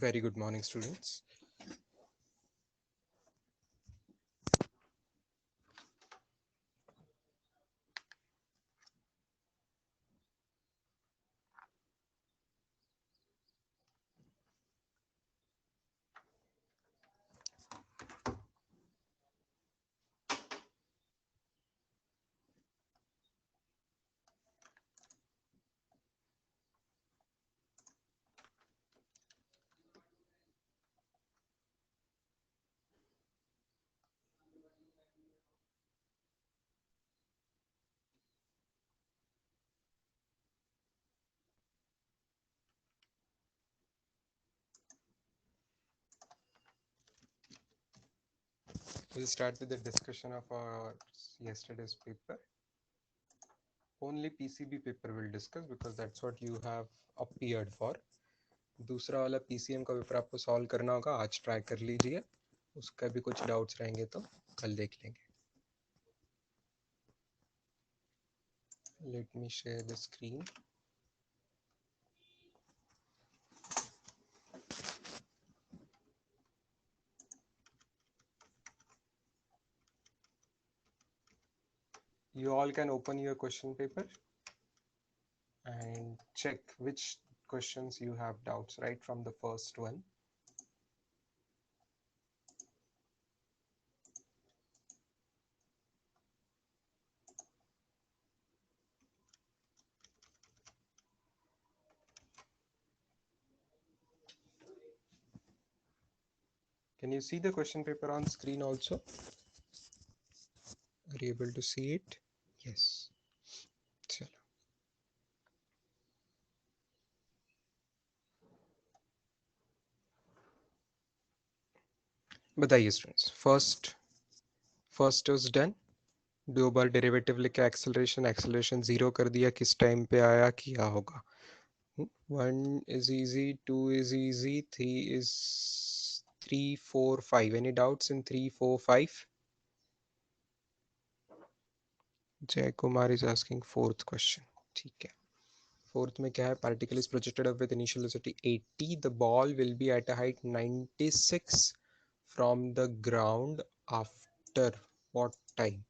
Very good morning, students. We'll start with the discussion of our yesterday's paper. Only PCB paper we'll discuss because that's what you have appeared for. दूसरा वाला PCM का paper आपको solve करना होगा, आज try कर लीजिए. उसका भी कुछ डाउट्स रहेंगे तो कल देख लेंगे. Let me share the screen. You all can open your question paper and check which questions you have doubts right from the first one. Can you see the question paper on screen also? Are you able to see it? Yes. चलो. बताइए students. First is done. दो बार derivative लेके acceleration 0 कर दिया. किस time पे आया किया होगा. 1 is easy, 2 is easy, 3 4 5. Any doubts in 3 4 5? Jay Kumar is asking fourth question. ठीक है. Fourth में क्या है? Particle is projected up with initial velocity 80. The ball will be at a height 96 from the ground after what time?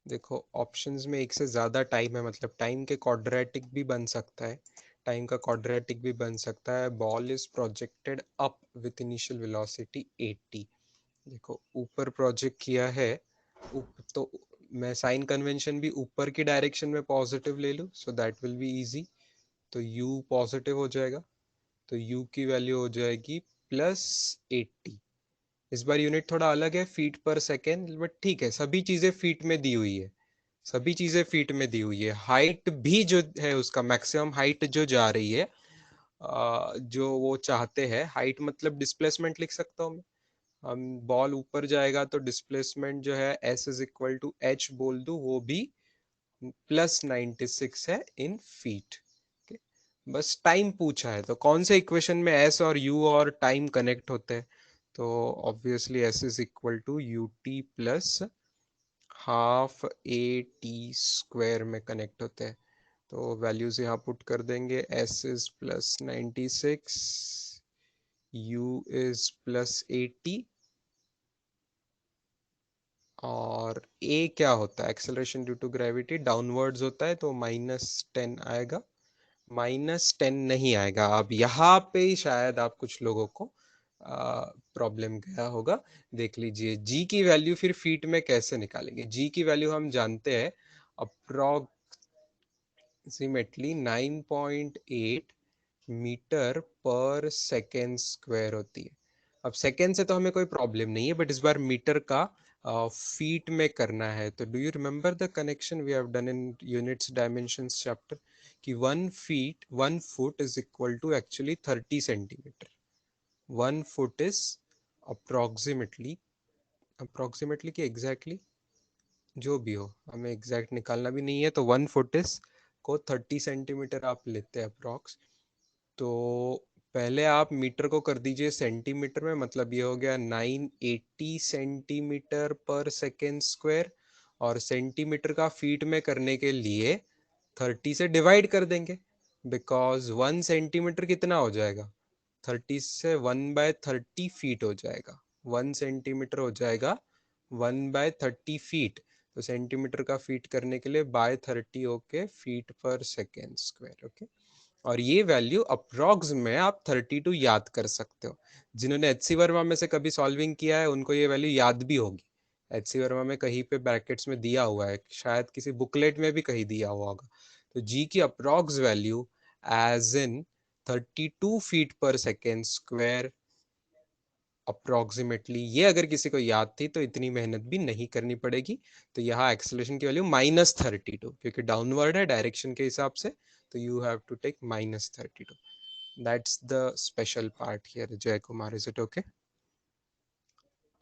देखो options में एक से ज़्यादा टाइम है, मतलब टाइम के क्वाड्रेटिक भी बन सकता है, टाइम का क्वाड्रेटिक भी बन सकता है. Ball is projected up with initial velocity 80. देखो ऊपर प्रोजेक्ट किया है, तो मैं साइन कन्वेंशन भी ऊपर की डायरेक्शन में पॉजिटिव ले लूँ, so that will be easy. तो u पॉजिटिव हो जाएगा, तो u की वैल्यू हो जाएगी +80. इस बार यूनिट थोड़ा अलग है, फीट पर सेकेंड, बट ठीक है, सभी चीजें फीट में दी हुई है, सभी चीजें फीट में दी हुई है. हाइट भी जो है उसका मैक्सिमम हाइट जो जा रही है, जो वो चाहते हैं, हाइट मतलब डिस्प्लेसमेंट लिख सकता हूँ मैं. हम बॉल ऊपर जाएगा तो डिस्प्लेसमेंट जो है s is equal to h बोल दूं, वो भी +96 है इन फीट. बस टाइम पूछा है, तो कौन से इक्वेशन में s और u और टाइम कनेक्ट होते हैं? तो obviously s is equal to ut plus half a t² में कनेक्ट होते हैं. तो वैल्यूज यहाँ पुट कर देंगे. s इज +96, u इज +80 और a क्या होता है? Acceleration due to gravity downwards होता है, तो -10 आएगा. -10 नहीं आएगा. अब यहाँ पे शायद आप कुछ लोगों को प्रॉब्लम गया होगा. देख लीजिए g की वैल्यू फिर फीट में कैसे निकालेंगे. g की वैल्यू हम जानते हैं approximately 9.8 metre per second square होती है. अब सेकेंड से तो हमें कोई प्रॉब्लम नहीं है, बट इस बार मीटर का फीट में करना है. तो do you remember the connection we have done in units dimensions chapter कि 1 foot is equal to actually 30 centimetre. 1 foot is approximately कि एग्जैक्टली जो भी हो, हमें एग्जैक्ट निकालना भी नहीं है. तो 1 फुट इज को 30 सेंटीमीटर आप लेते हैं अप्रोक्स. तो पहले आप मीटर को कर दीजिए सेंटीमीटर में, मतलब ये हो गया 980 सेंटीमीटर पर सेकेंड स्क्वायर, और सेंटीमीटर का फीट में करने के लिए 30 से डिवाइड कर देंगे. बिकॉज 1 सेंटीमीटर कितना हो जाएगा, 30 से 1/30 फीट हो जाएगा, 1 सेंटीमीटर हो जाएगा 1/30 फीट। तो सेंटीमीटर का फीट करने के लिए बाय 30 होके फीट पर सेकेंड स्क्वायर। ओके, और ये वैल्यू अप्रॉक्स में आप 32 याद कर सकते हो। जिन्होंने एचसी वर्मा में से कभी सॉल्विंग किया है उनको ये वैल्यू याद भी होगी। एचसी वर्मा में कहीं पे ब्रैकेट्स में दिया हुआ है, शायद किसी बुकलेट में भी कहीं दिया हुआ होगा। तो जी की approx value as in 32 feet पर सेकेंड स्क्वायर अप्रोक्सीमेटली। ये अगर किसी को याद थी तो इतनी मेहनत भी नहीं करनी पड़ेगी। तो यहाँ एक्सेलरेशन की वैल्यू -32, क्योंकि डाउनवर्ड है डायरेक्शन के हिसाब से, तो you have to take -32। That's the special part here Jai Kumar, is it okay?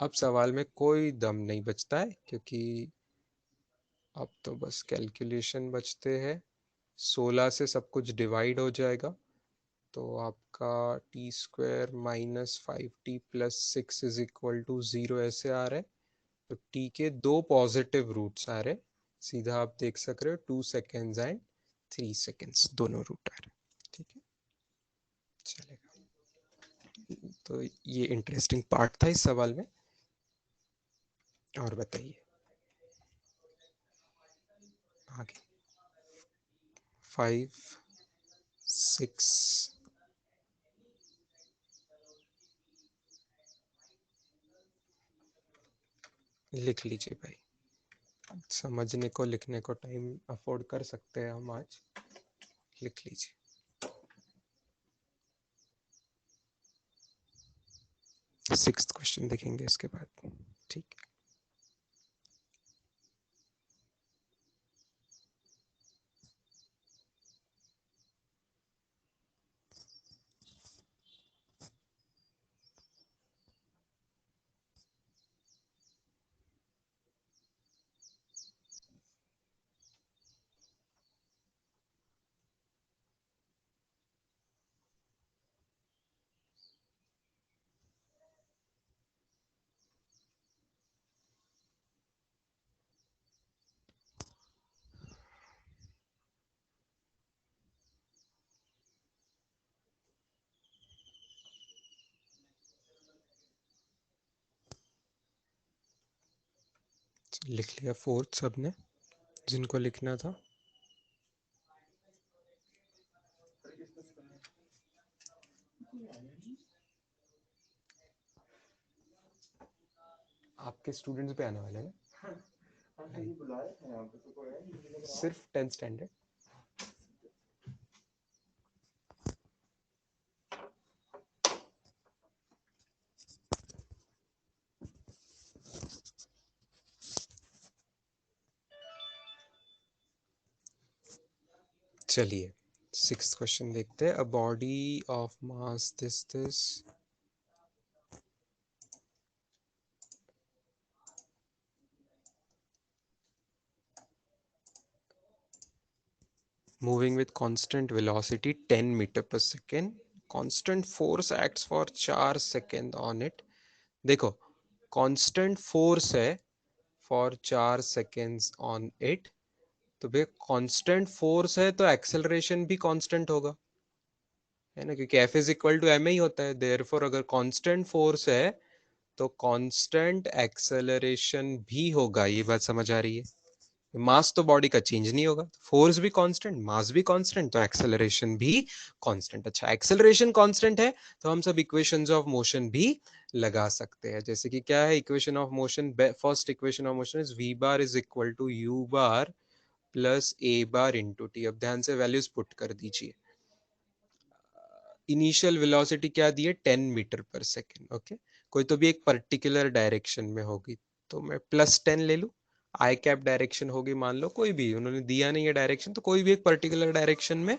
अब सवाल में कोई दम नहीं बचता है, क्योंकि अब तो बस कैलकुलेशन बचते हैं। 16 से सब कुछ डिवाइड हो जाएगा, तो आपका t² - 5t + 6 is equal to 0 ऐसे आ रहा है। तो t के दो पॉजिटिव रूट्स आ रहे, सीधा आप देख सक रहे हो 2 सेकेंड्स एंड 3 सेकेंड्स दोनों रूट आ रहे। ठीक है, चलेगा। तो ये इंटरेस्टिंग पार्ट था इस सवाल में। और बताइए आगे। 5 6 लिख लीजिए भाई, समझने को लिखने को टाइम अफोर्ड कर सकते हैं हम आज। लिख लीजिए। सिक्स्थ क्वेश्चन देखेंगे इसके बाद। ठीक है, लिख लिया फोर्थ सबने जिनको लिखना था। आपके स्टूडेंट्स पे आने वाले हैं सिर्फ 10th स्टैंडर्ड। चलिए सिक्स्थ क्वेश्चन देखते हैं। A body of mass this moving with constant velocity 10 meter per second, constant force acts for 4 second on it। देखो constant force है for 4 seconds on it, तो भैया constant force है तो acceleration भी constant होगा, है ना, क्योंकि F is equal to m ही होता है। देयरफॉर अगर कांस्टेंट फोर्स है तो कांस्टेंट एक्सेलरेशन भी होगा। ये बात समझ आ रही है? मास तो बॉडी का चेंज नहीं होगा, फोर्स भी कांस्टेंट, मास भी कांस्टेंट, तो एक्सेलरेशन भी कांस्टेंट। अच्छा, एक्सेलरेशन कांस्टेंट है तो हम सब इक्वेशंस ऑफ मोशन भी लगा सकते हैं। जैसे कि क्या है equation of motion? First equation of motion is v bar is equal to u bar plus a bar into t. अब ध्यान से वैल्यूज पुट कर दीजिए। इनिशियल वेलोसिटी क्या दी है? 10 मीटर पर सेकेंड। ओके, कोई तो भी एक पर्टिकुलर डायरेक्शन में होगी, तो मैं +10 ले लूं। आई कैप डायरेक्शन होगी मान लो, कोई भी, उन्होंने दिया नहीं है डायरेक्शन, तो कोई भी एक पर्टिकुलर डायरेक्शन में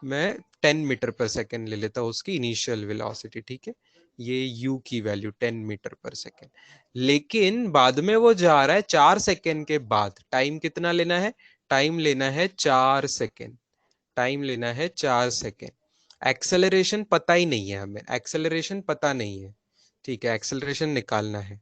मैं 10 मीटर पर सेकेंड ले लेता हूँ उसकी इनिशियल वेलोसिटी। ठीक है, ये u की वैल्यू 10 मीटर पर सेकेंड। लेकिन बाद में वो जा रहा है 4 सेकेंड के बाद। टाइम कितना लेना है? टाइम लेना है 4 सेकेंड। टाइम लेना है 4 सेकेंड। एक्सेलरेशन पता ही नहीं है हमें, एक्सेलरेशन पता नहीं है। ठीक है, एक्सेलरेशन निकालना है।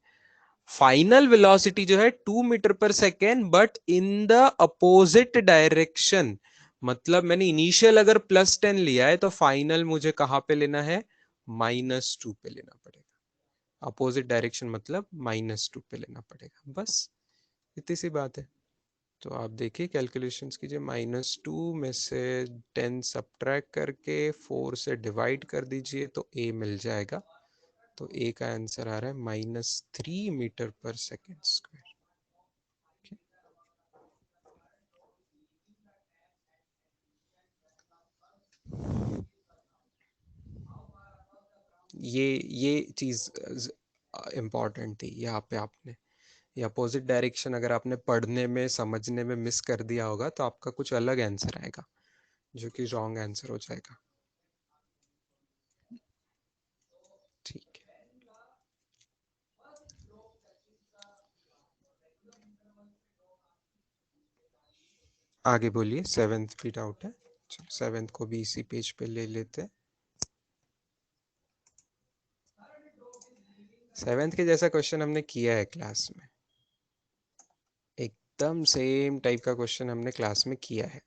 फाइनल वेलोसिटी जो है 2 metre per second, but in the opposite direction. मतलब मैंने इनिशियल अगर +10 लिया है तो फाइनल मुझे कहाँ पे लेना है, -2 पे लेना पड़ेगा। अपोजिट डायरेक्शन मतलब -2 पे लेना पड़ेगा, बस इतनी सी बात है। तो आप देखिए कैलकुलेशंस कीजिए, -2 में से 10 सब्ट्रैक्ट करके 4 से डिवाइड कर दीजिए तो ए मिल जाएगा। तो ए का आंसर आ रहा है -3 मीटर पर सेकेंड स्क्वायर। ये चीज इम्पोर्टेंट थी यहाँ पे। आपने ये अपोजिट डायरेक्शन अगर आपने पढ़ने में समझने में मिस कर दिया होगा तो आपका कुछ अलग आंसर आएगा जो कि रॉन्ग आंसर हो जाएगा। ठीक है, आगे बोलिए। 7th भी डाउट है, 7th को भी इसी पेज पे ले लेते हैं। 7th के जैसा क्वेश्चन हमने किया है क्लास में, एकदम सेम टाइप का क्वेश्चन हमने क्लास में किया है।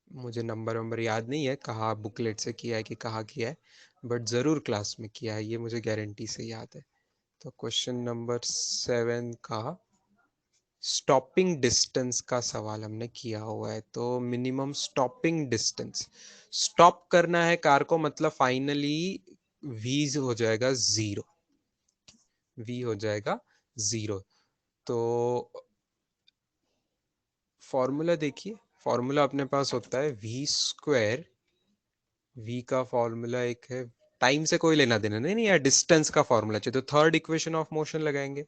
मुझे नंबर याद नहीं है कहाँ बुकलेट से किया है कि कहाँ किया है, बट ज़रूर क्लास में किया है, ये मुझे गारंटी से याद है। तो क्वेश्चन नंबर 7 का स्टॉपिंग डिस्टेंस का सवाल हमने किया हुआ है। तो मिनिमम स्टॉपिंग डिस्टेंस, स्टॉप करना है कार को, मतलब फाइनली वी हो जाएगा 0, वी हो जाएगा 0। तो फॉर्मूला देखिए, फॉर्मूला अपने पास होता है v²। v का फॉर्मूला एक है, टाइम से कोई लेना देना नहीं, यार डिस्टेंस का फॉर्मूला चाहिए। तो थर्ड इक्वेशन ऑफ मोशन लगाएंगे,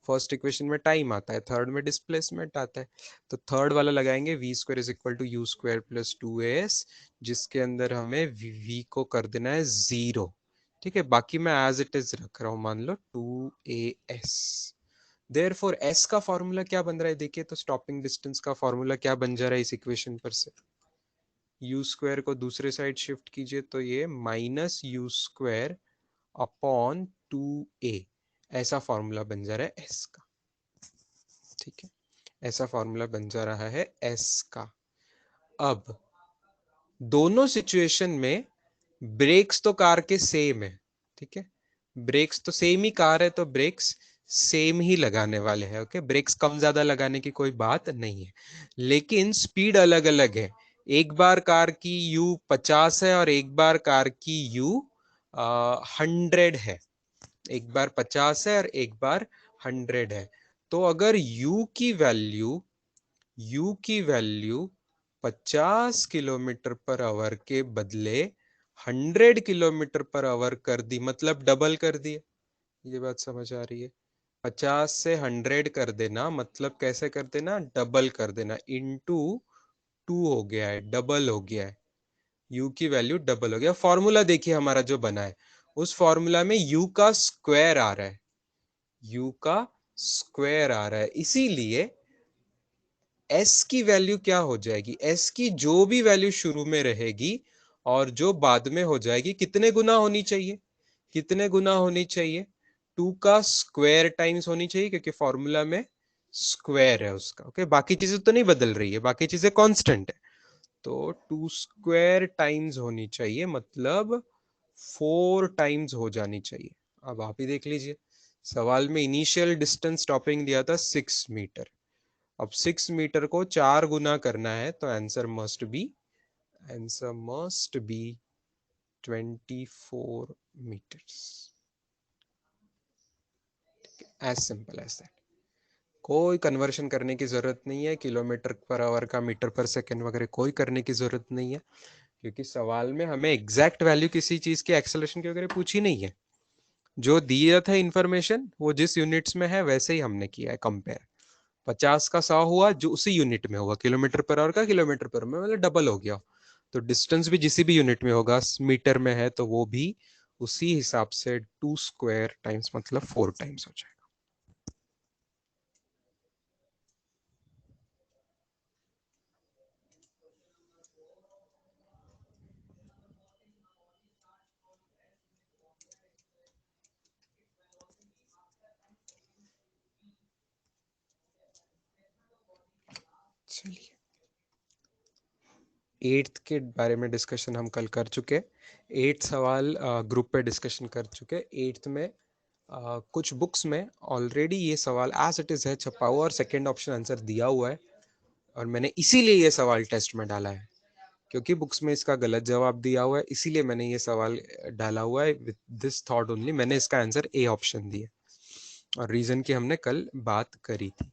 फर्स्ट इक्वेशन में टाइम आता है, थर्ड में डिस्प्लेसमेंट आता है। तो थर्ड वाला लगाएंगे v² is equal to u² plus 2as, जिसके अंदर हमें v को कर देना है 0। ठीक है, बाकी मैं एज इट इज रख रहा हूं, मान लो 2as। देयरफॉर s का फॉर्मूला क्या बन रहा है देखिए, तो स्टॉपिंग डिस्टेंस का फॉर्मूला क्या बन जा रहा है इस इक्वेशन पर से, u² को दूसरे साइड शिफ्ट कीजिए तो ये -u² अपॉन 2a, ऐसा फॉर्मूला बन जा रहा है s का। ठीक है, ऐसा फॉर्मूला बन जा रहा है s का। अब दोनों सिचुएशन में ब्रेक्स तो कार के सेम है। ठीक है, ब्रेक्स तो सेम ही कार है, तो ब्रेक्स सेम ही लगाने वाले हैं। ओके, ब्रेक्स कम ज्यादा लगाने की कोई बात नहीं है, लेकिन स्पीड अलग अलग है। एक बार कार की यू 50 है और एक बार कार की यू 100 है। एक बार 50 है और एक बार 100 है। तो अगर u की वैल्यू 50 किलोमीटर पर आवर के बदले 100 किलोमीटर पर आवर कर दी, मतलब डबल कर दिए। ये बात समझ आ रही है? 50 से 100 कर देना मतलब कैसे कर देना, डबल कर देना, इंटू 2 हो गया है, डबल हो गया है। u की वैल्यू डबल हो गया। फॉर्मूला देखिए हमारा जो बना है, उस फॉर्मूला में u का स्क्वायर आ रहा है, u का स्क्वायर आ रहा है, इसीलिए s की वैल्यू क्या हो जाएगी, s की जो भी वैल्यू शुरू में रहेगी और जो बाद में हो जाएगी, कितने गुना होनी चाहिए, कितने गुना होनी चाहिए, 2 का स्क्वायर टाइम्स होनी चाहिए, क्योंकि फॉर्मूला में स्क्वायर है उसका। ओके, बाकी चीजें तो नहीं बदल रही है, बाकी चीजें कांस्टेंट है। तो 2² टाइम्स होनी चाहिए, मतलब 4 टाइम्स हो जानी चाहिए। अब आप ही देख लीजिए, सवाल में इनिशियल डिस्टेंस स्टॉपिंग दिया था 6 मीटर। अब 6 मीटर को 4 गुना करना है तो answer must be 24 meters. As simple as that. कोई कन्वर्शन करने की जरूरत नहीं है, किलोमीटर पर आवर का मीटर पर सेकंड वगैरह कोई करने की जरूरत नहीं है, क्योंकि सवाल में हमें एग्जैक्ट वैल्यू किसी चीज की एक्सेलरेशन की वगैरह पूछी नहीं है। जो दिया था इंफॉर्मेशन वो जिस यूनिट्स में है वैसे ही हमने किया है कंपेयर। 50 का 100 हुआ जो उसी यूनिट में होगा, किलोमीटर पर आवर का किलोमीटर पर में मतलब डबल हो गया। तो डिस्टेंस भी जिस भी यूनिट में होगा, मीटर में है तो वो भी उसी हिसाब से 2² टाइम्स मतलब 4 टाइम्स हो जाएगा। चलिए, 8th के बारे में डिस्कशन हम कल कर चुके। 8 सवाल ग्रुप पे डिस्कशन कर चुके। 8th में कुछ बुक्स में ऑलरेडी ये सवाल एज इट इज है छपा हुआ और सेकंड ऑप्शन आंसर दिया हुआ है, और मैंने इसीलिए ये सवाल टेस्ट में डाला है क्योंकि बुक्स में इसका गलत जवाब दिया हुआ है, इसीलिए मैंने ये सवाल डाला हुआ है। विद दिस थॉट ओनली मैंने इसका आंसर ए ऑप्शन दिया, और रीजन की हमने कल बात करी थी।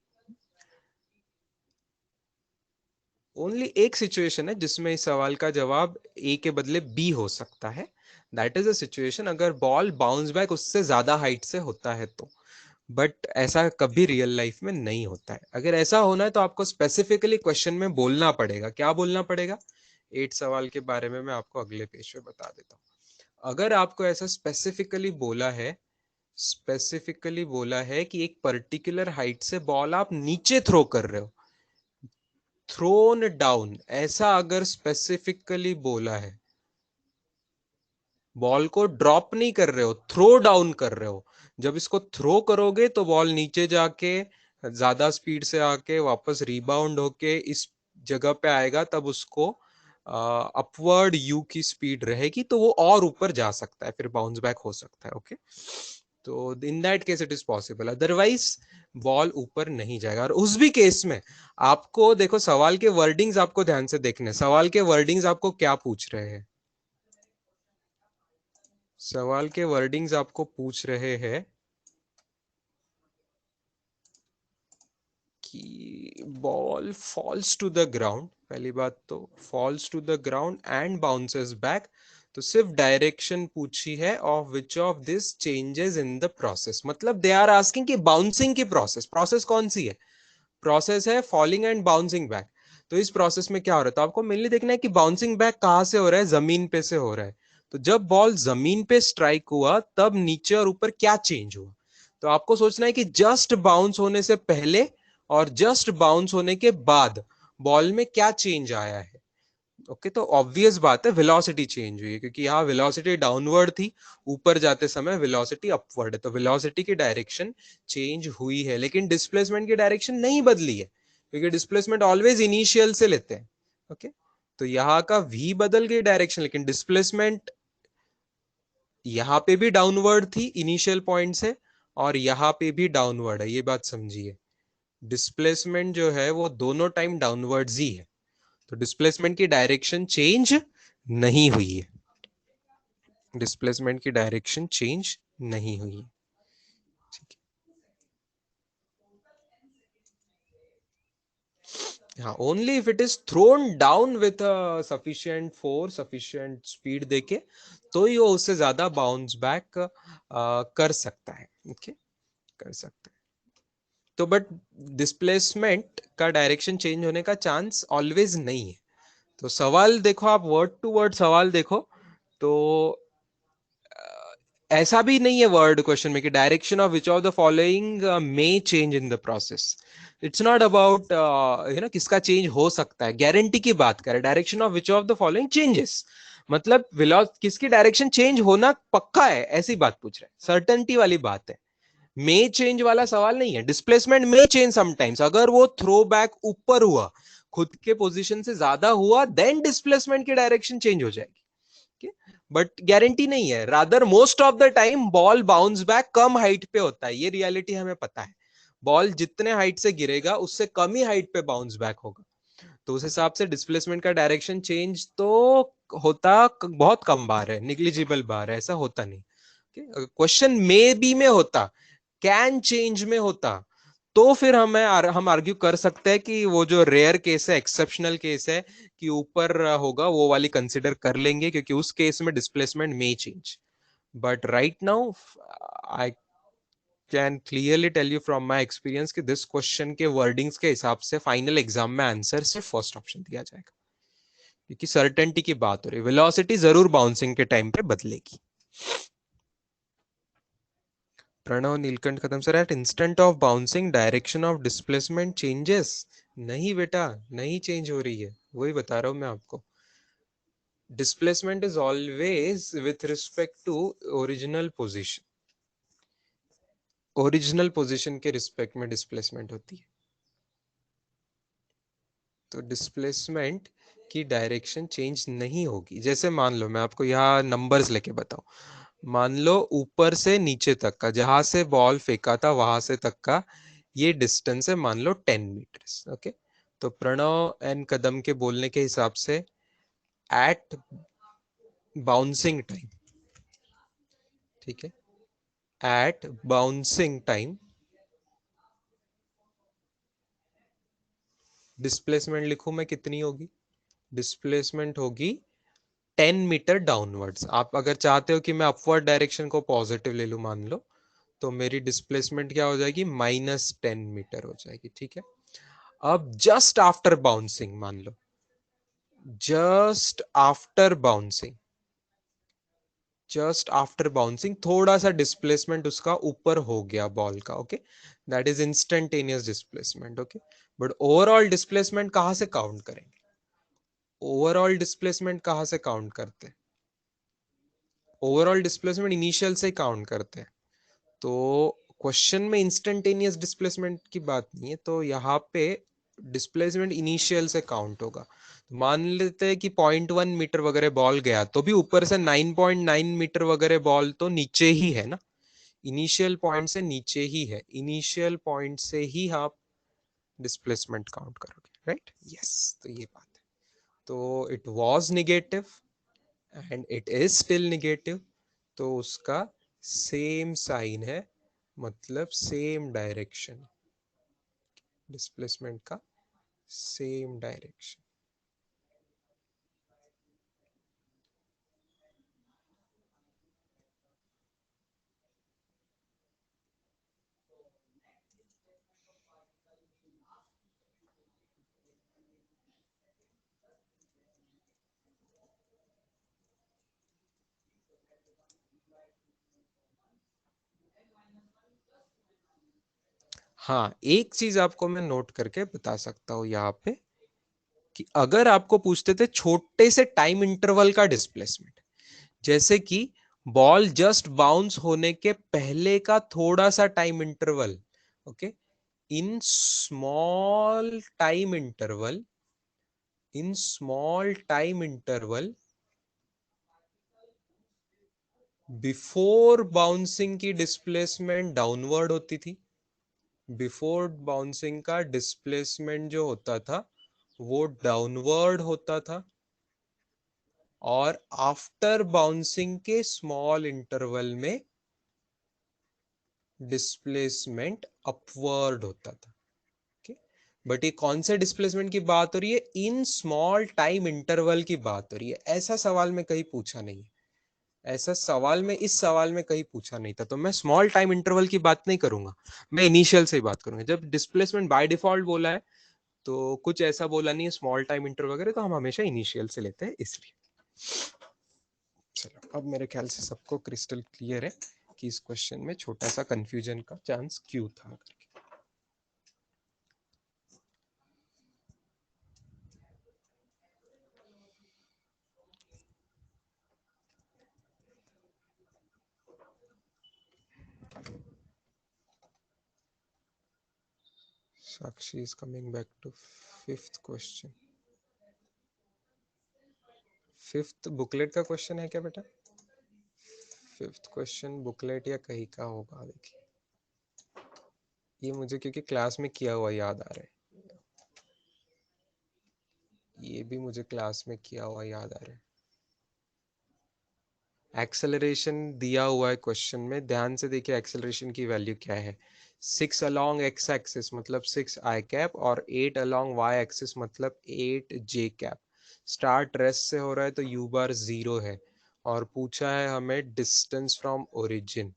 ओनली एक सिचुएशन है जिसमें इस सवाल का जवाब ए के बदले बी हो सकता है। दैट इज अ सिचुएशन अगर बॉल बाउंस बैक उससे ज्यादा हाइट से होता है तो, बट ऐसा कभी रियल लाइफ में नहीं होता है। अगर ऐसा होना है तो आपको स्पेसिफिकली क्वेश्चन में बोलना पड़ेगा। क्या बोलना पड़ेगा? 8 सवाल के बारे में मैं आपको अगले पेज पे बता देता हूँ। अगर आपको ऐसा स्पेसिफिकली बोला है कि एक पर्टिकुलर हाइट से बॉल आप नीचे थ्रो कर रहे हो, थ्रोन डाउन, ऐसा अगर स्पेसिफिकली बोला है, बॉल को ड्रॉप नहीं कर रहे हो, थ्रो डाउन कर रहे हो। जब इसको थ्रो करोगे तो बॉल नीचे जाके ज्यादा स्पीड से आके वापस रिबाउंड होके इस जगह पे आएगा, तब उसको अपवर्ड यू की स्पीड रहेगी तो वो और ऊपर जा सकता है, फिर बाउंस बैक हो सकता है। ओके, तो in that case it is possible, otherwise ball ऊपर नहीं जाएगा। और उस भी केस में आपको देखो, सवाल के वर्डिंग्स आपको ध्यान से देखने, सवाल के वर्डिंग्स आपको क्या पूछ रहे हैं। सवाल के वर्डिंग्स आपको पूछ रहे हैं कि ball falls to the ground, पहली बात तो falls to the ground and bounces back, तो सिर्फ डायरेक्शन पूछी है of which of this changes in the process. मतलब दे आर आस्किंग कि बाउंसिंग की प्रोसेस कौन सी है? प्रोसेस है फॉलिंग एंड बाउंसिंग बैक। तो इस प्रोसेस में क्या हो रहा है, तो आपको मेनली देखना है कि बाउंसिंग बैक कहां से हो रहा है, जमीन पे से हो रहा है। तो जब बॉल जमीन पे स्ट्राइक हुआ तब नीचे और ऊपर क्या चेंज हुआ, तो आपको सोचना है कि जस्ट बाउंस होने से पहले और जस्ट बाउंस होने के बाद बॉल में क्या चेंज आया है। ओके, तो ऑब्वियस बात है वेलोसिटी चेंज हुई है, क्योंकि यहाँ वेलोसिटी डाउनवर्ड थी, ऊपर जाते समय वेलोसिटी अपवर्ड है, तो वेलोसिटी की डायरेक्शन चेंज हुई है, लेकिन डिस्प्लेसमेंट की डायरेक्शन नहीं बदली है, क्योंकि डिस्प्लेसमेंट ऑलवेज इनिशियल से लेते हैं। ओके, तो यहाँ का वी बदल गई डायरेक्शन, लेकिन डिस्प्लेसमेंट यहाँ पे भी डाउनवर्ड थी इनिशियल पॉइंट से, और यहाँ पे भी डाउनवर्ड है, ये बात समझिए। डिस्प्लेसमेंट जो है वो दोनों टाइम डाउनवर्ड्स ही है, तो डिस्प्लेसमेंट की डायरेक्शन चेंज नहीं हुई है। डिस्प्लेसमेंट की डायरेक्शन चेंज नहीं हुई है। ठीक है, हाँ, only if it is throne down with sufficient force, sufficient speed देके, तो ही वो उससे ज्यादा बाउंस बैक कर सकता है। ओके, कर सकता है। तो बट डिस्प्लेसमेंट का डायरेक्शन चेंज होने का चांस ऑलवेज नहीं है। तो सवाल देखो, आप वर्ड टू वर्ड सवाल देखो, तो ऐसा भी नहीं है वर्ड क्वेश्चन में कि direction of which of the following may change in the process. It's not about किसका चेंज हो सकता है, गारंटी की बात करें, direction of which of the following changes, मतलब किसकी डायरेक्शन चेंज होना पक्का है, ऐसी बात पूछ रहे हैं, सर्टेनिटी वाली बात है। मे चेंज वाला सवाल नहीं है। डिस्प्लेसमेंट में चेंज समटाइम्स, अगर वो थ्रो बैक ऊपर हुआ, खुद के पोजीशन से ज्यादा हुआ, देन डिस्प्लेसमेंट की डायरेक्शन चेंज हो जाएगी। बट गारंटी नहीं है, rather most of the time ball bounce back come height पे होता है, ये रियलिटी हमें पता है। बॉल जितने हाइट से गिरेगा उससे कम ही हाइट पे बाउंस बैक होगा, तो उस हिसाब से डिस्प्लेसमेंट का डायरेक्शन चेंज तो होता बहुत कम बार है, निग्लिजिबल बार है, ऐसा होता नहीं। क्वेश्चन मे बी में होता, कैन चेंज में होता, तो फिर हम आर्ग्यू कर सकते हैं कि वो जो रेयर केस है, एक्सेप्शनल केस है कि ऊपर होगा, वो वाली कंसिडर कर लेंगे, क्योंकि उस केस में डिस्प्लेसमेंट में change. But right now I can clearly tell you from my experience कि दिस क्वेश्चन के वर्डिंग्स के हिसाब से फाइनल एग्जाम में आंसर सिर्फ फर्स्ट ऑप्शन दिया जाएगा, क्योंकि सर्टेनिटी की बात हो रही है, वेलोसिटी जरूर बाउंसिंग के टाइम पे बदलेगी। प्रणव नीलकंठ खत्म sir, at instant of bouncing direction of displacement changes? नहीं बेटा, नहीं चेंज हो रही है, वही बता रहा हूं मैं आपको। Displacement is always with respect to original position, original position के रिस्पेक्ट में डिस्प्लेसमेंट होती है। तो डिस्प्लेसमेंट की डायरेक्शन चेंज नहीं होगी। जैसे मान लो मैं आपको यहाँ नंबर्स लेके बताऊं, मान लो ऊपर से नीचे तक का, जहां से बॉल फेंका था वहां से तक का ये डिस्टेंस है, मान लो 10 मीटर्स। ओके, तो प्रणव एन कदम के बोलने के हिसाब से एट बाउंसिंग टाइम, ठीक है, एट बाउंसिंग टाइम डिस्प्लेसमेंट लिखूं मैं कितनी होगी? डिस्प्लेसमेंट होगी 10 मीटर डाउनवर्ड्स। आप अगर चाहते हो कि मैं अपवर्ड डायरेक्शन को पॉजिटिव ले लूं मान लो, तो मेरी डिस्प्लेसमेंट क्या हो जाएगी? -10 मीटर हो जाएगी, ठीक है। अब जस्ट आफ्टर बाउंसिंग मान लो, just after bouncing, just after bouncing थोड़ा सा डिस्प्लेसमेंट उसका ऊपर हो गया बॉल का, okay, that is instantaneous displacement. Okay, but overall displacement कहां से काउंट करेंगे? ओवरऑल डिस्प्लेसमेंट कहां से काउंट करते हैं? ओवरऑल डिस्प्लेसमेंट इनिशियल से काउंट करते हैं। तो क्वेश्चन में इंस्टेंटेनियस डिस्प्लेसमेंट की बात नहीं है, तो यहाँ पे डिस्प्लेसमेंट इनिशियल से काउंट होगा। तो मान लेते हैं कि 0.1 मीटर वगैरह बॉल गया, तो भी ऊपर से 9.9 मीटर वगैरह बॉल तो नीचे ही है ना, इनिशियल पॉइंट से नीचे ही है, इनिशियल पॉइंट से ही आप डिस्प्लेसमेंट काउंट करोगे, राइट? यस, तो ये बात है। तो it was negative and it is still negative, तो उसका सेम साइन है, मतलब सेम डायरेक्शन, डिस्प्लेसमेंट का सेम डायरेक्शन। हाँ, एक चीज आपको मैं नोट करके बता सकता हूं यहाँ पे, कि अगर आपको पूछते थे छोटे से टाइम इंटरवल का डिस्प्लेसमेंट, जैसे कि बॉल जस्ट बाउंस होने के पहले का थोड़ा सा time interval, okay, in small time interval, in small time interval before bouncing की डिस्प्लेसमेंट डाउनवर्ड होती थी। बिफोर बाउंसिंग का डिस्प्लेसमेंट जो होता था वो डाउनवर्ड होता था, और आफ्टर बाउंसिंग के स्मॉल इंटरवल में डिस्प्लेसमेंट अपवर्ड होता था। okay? बट ये कौन से डिस्प्लेसमेंट की बात हो रही है? इन स्मॉल टाइम इंटरवल की बात हो रही है। ऐसा सवाल में कहीं पूछा नहीं है, ऐसा सवाल में, इस सवाल में कहीं पूछा नहीं था, तो मैं स्मॉल टाइम इंटरवल की बात नहीं करूंगा, मैं इनिशियल से ही बात करूंगा। जब डिस्प्लेसमेंट बाय डिफॉल्ट बोला है तो कुछ ऐसा बोला नहीं है स्मॉल टाइम इंटरवल वगैरह, तो हम हमेशा इनिशियल से लेते हैं इसलिए। चलो, अब मेरे ख्याल से सबको क्रिस्टल क्लियर है कि इस क्वेश्चन में छोटा सा कंफ्यूजन का चांस क्यों था। Sakshi is coming back to fifth question. Fifth booklet का क्वेश्चन है क्या बेटा? फिफ्थ क्वेश्चन बुकलेट या कहीं का होगा, देखिए ये मुझे क्योंकि क्लास में किया हुआ याद आ रहा है, ये भी मुझे क्लास में किया हुआ याद आ रहा है। एक्सेलरेशन दिया हुआ है क्वेश्चन में, ध्यान से देखिए एक्सेलरेशन की वैल्यू क्या है। 6 अलोंग एक्स एक्सिस मतलब 6 i कैप, और 8 अलोंग वाई एक्सिस मतलब 8 j कैप। स्टार्ट रेस्ट से हो रहा है तो u बार 0 है, और पूछा है हमें डिस्टेंस फ्रॉम ओरिजिन,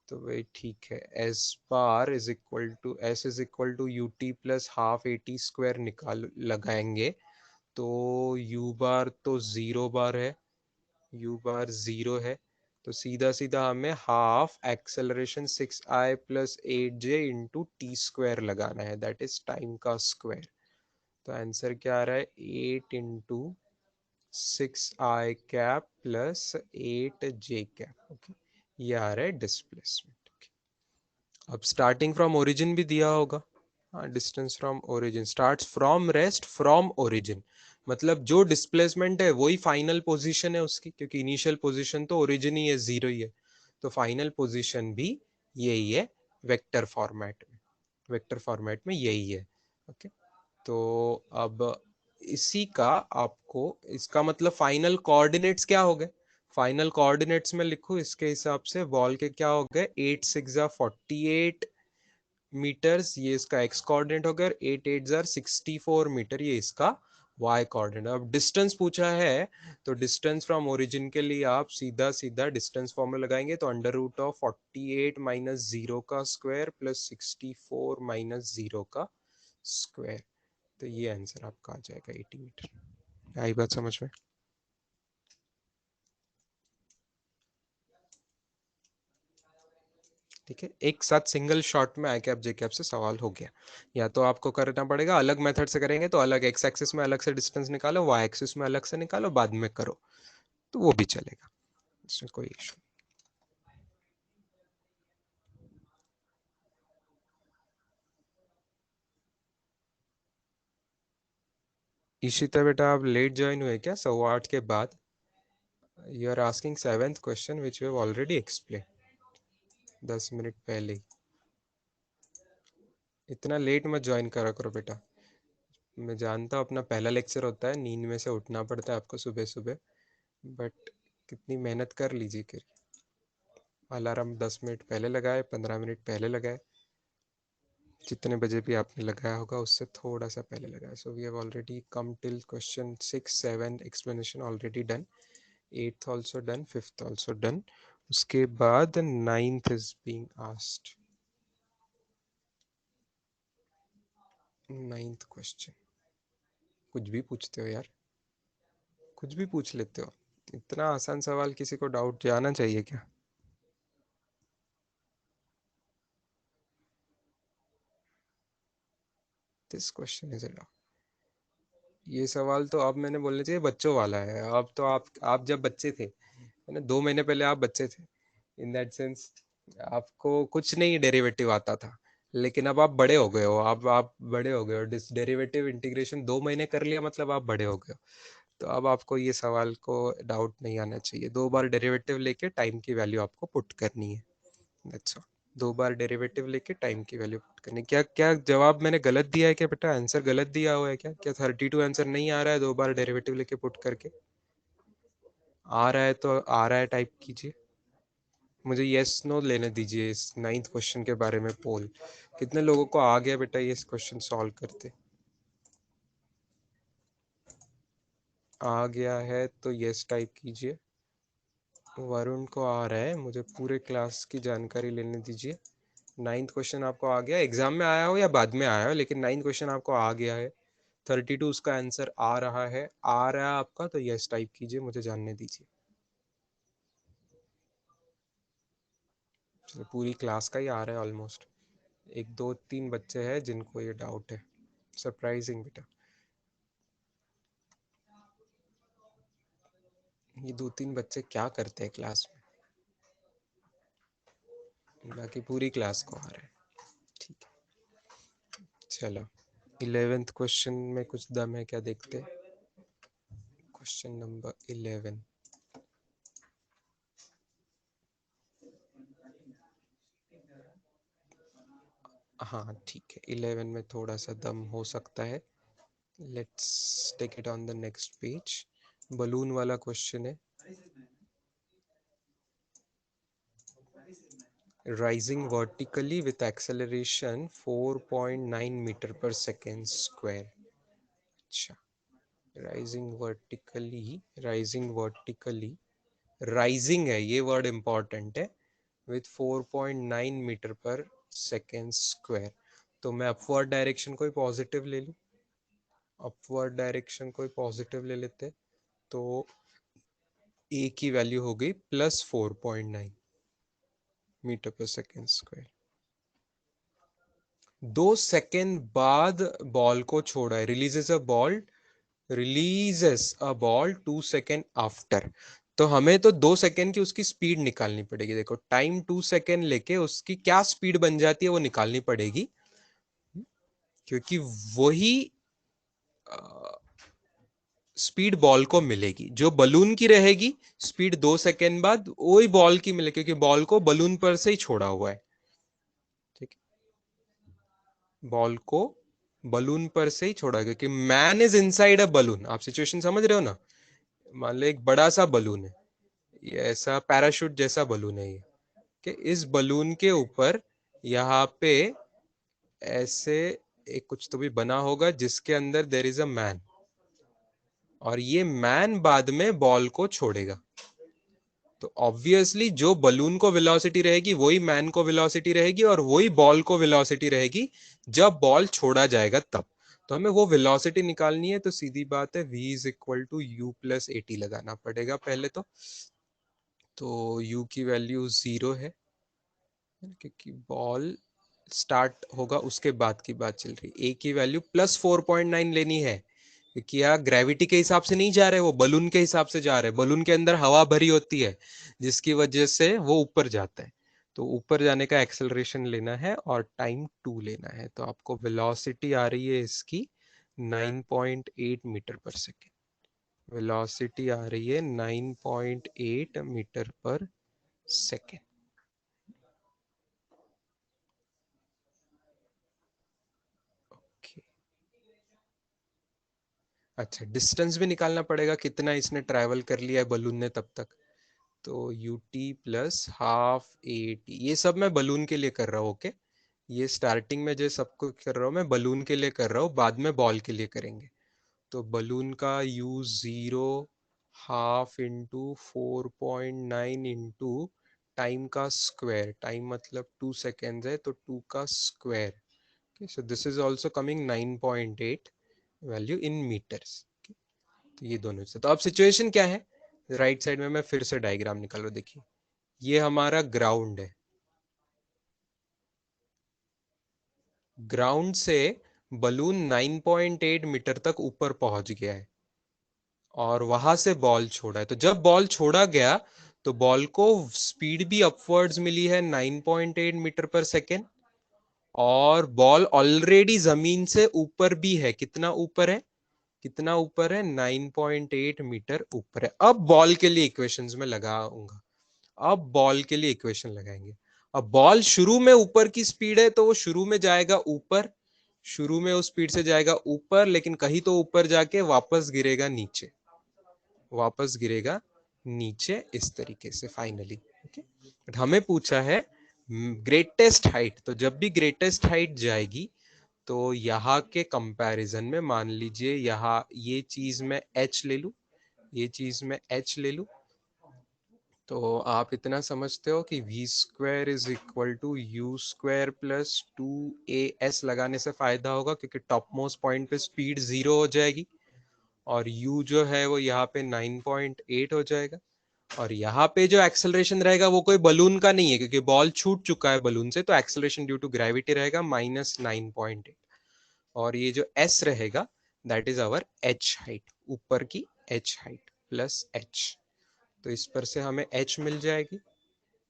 तो भाई ठीक है, s is equal to u t plus half a t square निकाल लगाएंगे, तो u बार तो 0 बार है, u बार 0 है, तो सीधा सीधा हमें half acceleration 6i plus 8j into T square लगाना है, दैट इज टाइम का स्क्वायर। तो आंसर क्या आ रहा है? 8 into 6i cap plus 8j cap, okay, ये आ रहा है डिस्प्लेसमेंट। अब स्टार्टिंग फ्रॉम ओरिजिन भी दिया होगा, हाँ, distance from origin starts from rest from origin, मतलब जो डिस्प्लेसमेंट है वही फाइनल पोजीशन है उसकी, क्योंकि इनिशियल पोजीशन तो ओरिजिन ही है, जीरो ही है, तो फाइनल पोजीशन भी यही है वेक्टर फॉर्मेट में, वेक्टर फॉर्मेट में यही है। ओके, तो अब इसी का आपको, इसका मतलब फाइनल कोऑर्डिनेट्स क्या हो गए, फाइनल कोऑर्डिनेट्स में लिखो इसके हिसाब से, बॉल के क्या हो गए, 8 6 48 मीटर्स, ये इसका एक्स कोऑर्डिनेट हो गया, 8 8 64 मीटर, ये इसका वाई कोऑर्डिनेट। अब डिस्टेंस पूछा है, तो डिस्टेंस फ्रॉम ओरिजिन के लिए आप सीधा सीधा डिस्टेंस फॉर्मूला लगाएंगे, तो अंडर रूट ऑफ 48 माइनस 0 का स्क्वायर प्लस 64 माइनस 0 का स्क्वायर, तो ये आंसर आपका आ जाएगा 80 मीटर। आई बात समझ में? ठीक है, एक साथ सिंगल शॉट में आई कैप जे कैप से सवाल हो गया। या तो आपको करना पड़ेगा अलग मेथड से, करेंगे तो अलग एक्स एक्सिस में अलग से डिस्टेंस निकालो, वाई एक्सिस में अलग से निकालो, बाद में करो, तो वो भी चलेगा, इसमें कोई इशू। इशिता बेटा आप लेट ज्वाइन हुए क्या, 8:15 के बाद? You are asking seventh question which we have already explain 10 minute पहले ही। इतना लेट मत ज्वाइन करा करो बेटा, मैं जानता हूँ अपना पहला लेक्चर होता है, नींद में से उठना पड़ता है आपको सुबह सुबह, बट कितनी मेहनत कर लीजिए कर, अलार्म 10 मिनट पहले लगाए, 15 मिनट पहले लगाए, जितने बजे भी आपने लगाया होगा उससे थोड़ा सा पहले लगाया। So we have already come till question 6 7 explanation already done, 8th also done, 5th also done, उसके बाद 9th is being asked. 9th question, कुछ भी पूछते हो यार, कुछ भी पूछ लेते हो, इतना आसान सवाल किसी को डाउट जाना चाहिए क्या? दिस क्वेश्चन इज अ, ये सवाल तो अब मैंने बोलना चाहिए बच्चों वाला है, अब तो आप जब बच्चे थे, है ना, 2 महीने पहले आप बच्चे थे, इन दैट सेंस आपको कुछ नहीं डेरिवेटिव आता था, लेकिन अब आप बड़े हो गए हो, अब आप बड़े हो गए हो, डेरिवेटिव इंटीग्रेशन 2 महीने कर लिया, मतलब आप बड़े हो गए हो, तो अब आपको ये सवाल को डाउट नहीं आना चाहिए, 2 बार डेरिवेटिव लेके टाइम की वैल्यू आपको पुट करनी है, दैट्स ऑल। 2 बार डेरिवेटिव लेके टाइम की वैल्यू पुट करनी, क्या क्या जवाब मैंने गलत दिया है क्या बेटा, आंसर गलत दिया हुआ है क्या, क्या 32 आंसर नहीं आ रहा है 2 बार डेरिवेटिव लेके पुट करके? आ रहा है तो आ रहा है टाइप कीजिए, मुझे यस नो लेने दीजिए इस 9th क्वेश्चन के बारे में पोल, कितने लोगों को आ गया बेटा ये क्वेश्चन सॉल्व करते? आ गया है तो यस टाइप कीजिए, वरुण को आ रहा है, मुझे पूरे क्लास की जानकारी लेने दीजिए। 9th क्वेश्चन आपको आ गया, एग्जाम में आया हो या बाद में आया हो, लेकिन 9th क्वेश्चन आपको आ गया है, 32 उसका आंसर आ रहा है, आ रहा है आपका, तो यस टाइप कीजिए, मुझे जानने दीजिए। पूरी क्लास का ही आ रहा है ऑलमोस्ट, एक दो तीन बच्चे हैं जिनको ये डाउट है, सरप्राइजिंग बेटा, ये 2 3 बच्चे क्या करते हैं क्लास में, बाकी पूरी क्लास को आ रहा है। ठीक है, चलो 11th क्वेश्चन में कुछ दम है क्या, देखते हैं। क्वेश्चन नंबर 11, हाँ ठीक है, 11 में थोड़ा सा दम हो सकता है, let's take it on the next page. Balloon वाला क्वेश्चन है, rising vertically with acceleration 4.9 meter per second square. अच्छा, rising vertically, rising vertically, rising है ये वर्ड इंपॉर्टेंट है, with 4.9 meter per second square, तो मैं अपवर्ड डायरेक्शन कोई positive ले लूँ, अपवर्ड डायरेक्शन कोई पॉजिटिव ले लेते, तो ए की वैल्यू हो गई +4.9 meter per second square. 2 second बाद बॉल को छोड़ा है, releases a ball, releases a ball 2 second after, तो हमें तो 2 सेकेंड की उसकी स्पीड निकालनी पड़ेगी, देखो टाइम 2 सेकेंड लेके उसकी क्या स्पीड बन जाती है वो निकालनी पड़ेगी। क्योंकि वही स्पीड बॉल को मिलेगी, जो बलून की रहेगी स्पीड 2 सेकेंड बाद वही बॉल की मिलेगी, क्योंकि बॉल को बलून पर से ही छोड़ा हुआ है। ठीक है, बॉल को बलून पर से ही छोड़ा, क्योंकि man is inside a balloon. आप सिचुएशन समझ रहे हो ना? मान लो एक बड़ा सा बलून है, ये ऐसा पैराशूट जैसा बलून है ये, कि इस बलून के ऊपर यहाँ पे ऐसे एक कुछ तो भी बना होगा जिसके अंदर देर इज अ मैन, और ये मैन बाद में बॉल को छोड़ेगा। तो ऑब्वियसली जो बलून को वेलोसिटी रहेगी वही मैन को वेलोसिटी रहेगी, और वही बॉल को वेलोसिटी रहेगी जब बॉल छोड़ा जाएगा तब। तो हमें वो वेलोसिटी निकालनी है, तो सीधी बात है v is equal to u plus a t लगाना पड़ेगा पहले तो u की वैल्यू 0 है, क्योंकि बॉल स्टार्ट होगा उसके बाद की बात चल रही। ए की वैल्यू +4.9 लेनी है, क्योंकि यहाँ ग्रेविटी के हिसाब से नहीं जा रहे, वो बलून के हिसाब से जा रहे। बलून के अंदर हवा भरी होती है जिसकी वजह से वो ऊपर जाता है, तो ऊपर जाने का एक्सेलरेशन लेना है और टाइम 2 लेना है। तो आपको वेलोसिटी आ रही है इसकी 9.8 मीटर पर सेकेंड। वेलोसिटी आ रही है 9.8 मीटर पर सेकेंड। अच्छा, डिस्टेंस भी निकालना पड़ेगा, कितना इसने ट्रैवल कर लिया है बलून ने तब तक। तो you t plus half a T, ये सब मैं बलून के लिए कर रहा हूँ। ओके, ये स्टार्टिंग में जो सब कुछ कर रहा हूँ मैं बलून के लिए कर रहा हूँ, बाद में बॉल के लिए करेंगे। तो बलून का u 0 half into 4.9 into time का स्क्वायर, टाइम मतलब 2 सेकेंड है तो 2 का square. So this is also coming 9.8 value in meters. तो ये दोनों से, तो अब सिचुएशन क्या है, राइट साइड में मैं फिर से डायग्राम निकाल रहा हूं। देखिए, ये हमारा ग्राउंड है, ग्राउंड से बलून 9.8 मीटर तक ऊपर पहुंच गया है और वहां से बॉल छोड़ा है। तो जब बॉल छोड़ा गया तो बॉल को स्पीड भी अपवर्ड्स मिली है 9.8 मीटर पर सेकेंड, और बॉल ऑलरेडी जमीन से ऊपर भी है। कितना ऊपर है, कितना ऊपर है, 9.8 मीटर ऊपर है। अब बॉल के लिए इक्वेशंस में लगाऊंगा, अब बॉल के लिए इक्वेशन लगाएंगे। अब बॉल शुरू में ऊपर की स्पीड है तो वो शुरू में जाएगा ऊपर, शुरू में उस स्पीड से जाएगा ऊपर, लेकिन कहीं तो ऊपर जाके वापस गिरेगा नीचे, वापस गिरेगा नीचे इस तरीके से फाइनली। ओके, बट हमें पूछा है ग्रेटेस्ट हाइट। तो जब भी ग्रेटेस्ट हाइट जाएगी तो यहाँ के कंपैरिजन में मान लीजिए यहाँ ये चीज मैं h ले लूं, ये चीज मैं h ले लूं, तो आप इतना समझते हो कि v square is equal to u square plus 2as लगाने से फायदा होगा, क्योंकि टॉप मोस्ट पॉइंट पे स्पीड 0 हो जाएगी और u जो है वो यहाँ पे 9.8 हो जाएगा, और यहाँ पे जो एक्सेलरेशन रहेगा वो कोई बलून का नहीं है, क्योंकि बॉल छूट चुका है बलून से, तो एक्सेलरेशन ड्यू टू ग्रेविटी रहेगा -9.8, और ये जो s रहेगा that is our h height, ऊपर की h हाइट प्लस h। तो इस पर से हमें h मिल जाएगी,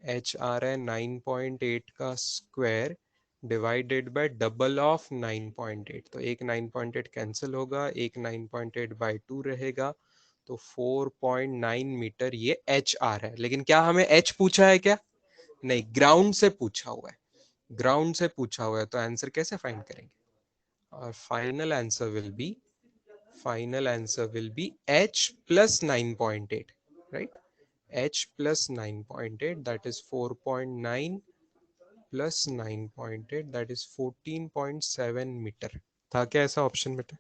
h आ रहा है 9.8 का square divided by double of 9.8, तो एक 9.8 कैंसिल होगा, एक 9.8 बाय 2 रहेगा, तो 4.9 मीटर ये h आ रहा है। लेकिन क्या हमें h पूछा है क्या? नहीं, ग्राउंड से पूछा हुआ है, ग्राउंड से पूछा हुआ है, तो आंसर कैसे फाइंड करेंगे? और final answer will be h plus 9.8, right? h plus 9.8 that is 4.9 plus 9.8 that is 14.7 metre. था क्या ऐसा ऑप्शन बेटा?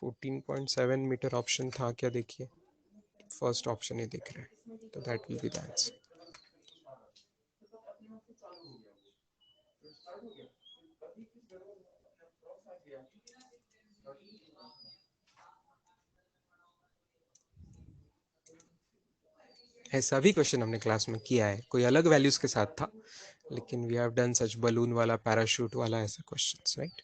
14.7 मीटर ऑप्शन था क्या? देखिए, फर्स्ट ऑप्शन ही दिख रहा है, तो that will be the answer. ऐसा भी क्वेश्चन हमने क्लास में किया है, कोई अलग वैल्यूज के साथ था, लेकिन we have done such balloon वाला, पैराशूट वाला ऐसा questions, right?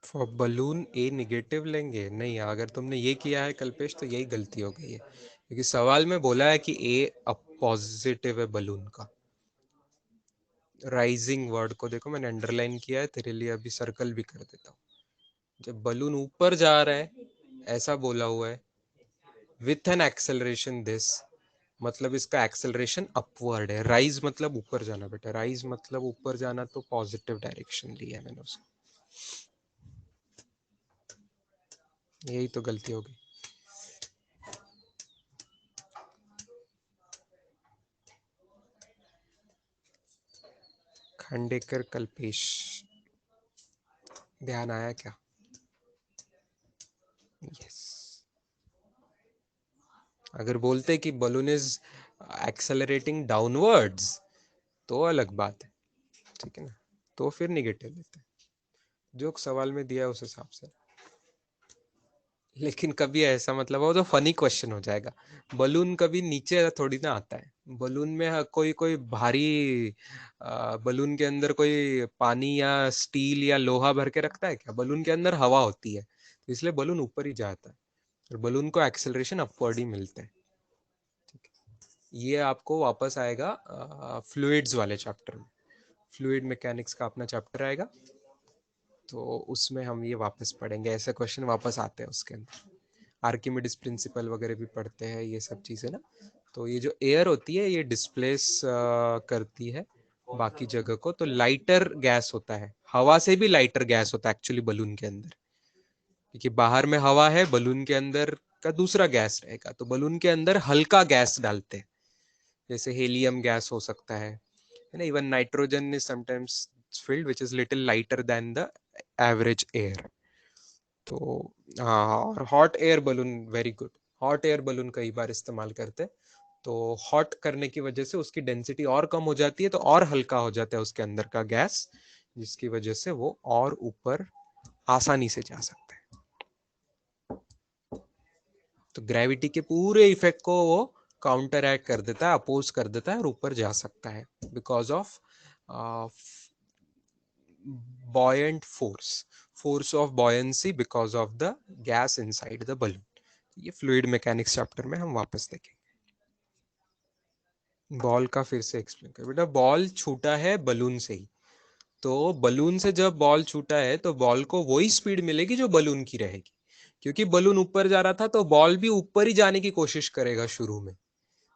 For balloon a negative लेंगे नहीं, अगर तुमने ये किया है कल्पेश तो यही गलती हो गई है, क्योंकि सवाल में बोला है कि ए पॉजिटिव है बलून का। राइजिंग वर्ड को देखो मैंने अंडरलाइन किया है तेरे लिए, अभी सर्कल भी कर देता हूँ। जब बलून ऊपर जा रहा है ऐसा बोला हुआ है विथ एन एक्सेलरेशन दिस, मतलब इसका एक्सेलरेशन अपवर्ड है। राइज मतलब ऊपर जाना बेटा, राइज मतलब ऊपर जाना, तो पॉजिटिव डायरेक्शन लिया है मैंने उसको, यही तो गलती हो गई। खांडेकर कल्पेश, ध्यान आया क्या? यस। अगर बोलते कि बलून इज एक्सेलरेटिंग डाउनवर्ड्स तो अलग बात है, ठीक है ना, तो फिर निगेटिव लेते हैं जो सवाल में दिया है उस हिसाब से। लेकिन कभी ऐसा मतलब वो तो फनी क्वेश्चन हो जाएगा। बलून कभी नीचे थोड़ी ना आता है, बलून में कोई कोई भारी बलून के अंदर कोई पानी या स्टील या लोहा भर के रखता है क्या? बलून के अंदर हवा होती है, तो इसलिए बलून ऊपर ही जाता है और बलून को एक्सेलरेशन अपवर्ड ही मिलता है। ये आपको वापस आएगा फ्लूइड्स वाले चैप्टर में, फ्लूइड मैकेनिक्स का अपना चैप्टर आएगा, तो उसमें हम ये वापस पढ़ेंगे, ऐसे क्वेश्चन वापस आते हैं उसके अंदर। आर्किमिडीज प्रिंसिपल वगैरह भी पढ़ते हैं ये सब चीज़ें ना। तो ये जो एयर होती है ये डिस्प्लेस करती है बाकी जगह को, तो लाइटर गैस होता है, हवा से भी लाइटर गैस होता है एक्चुअली बलून के अंदर, क्योंकि बाहर में हवा है, बलून के अंदर का दूसरा गैस रहेगा, तो बलून के अंदर हल्का गैस डालते हैं, जैसे हीलियम गैस हो सकता है ना, even nitrogen is sometimes filled which is little lighter than the average air। तो हाँ, और hot air balloon very good, hot air balloon कई बार इस्तेमाल करते हैं, तो हॉट करने की वजह से उसकी डेंसिटी और कम हो जाती है, तो और हल्का हो जाता है उसके अंदर का गैस, जिसकी वजह से वो और ऊपर आसानी से जा सकता है। तो ग्रेविटी के पूरे इफेक्ट को वो काउंटर एक्ट कर देता है, अपोज कर देता है और ऊपर जा सकता है because of buoyant force of buoyancy because of the gas inside the balloon। ये फ्लूइड मैकेनिक्स चैप्टर में हम वापस देखेंगे। बॉल का फिर से एक्सप्लेन कर बेटा, बॉल छूटा है बलून से ही, तो बलून से जब बॉल छूटा है तो बॉल को वही स्पीड मिलेगी जो बलून की रहेगी, क्योंकि बलून ऊपर जा रहा था तो बॉल भी ऊपर ही जाने की कोशिश करेगा शुरू में,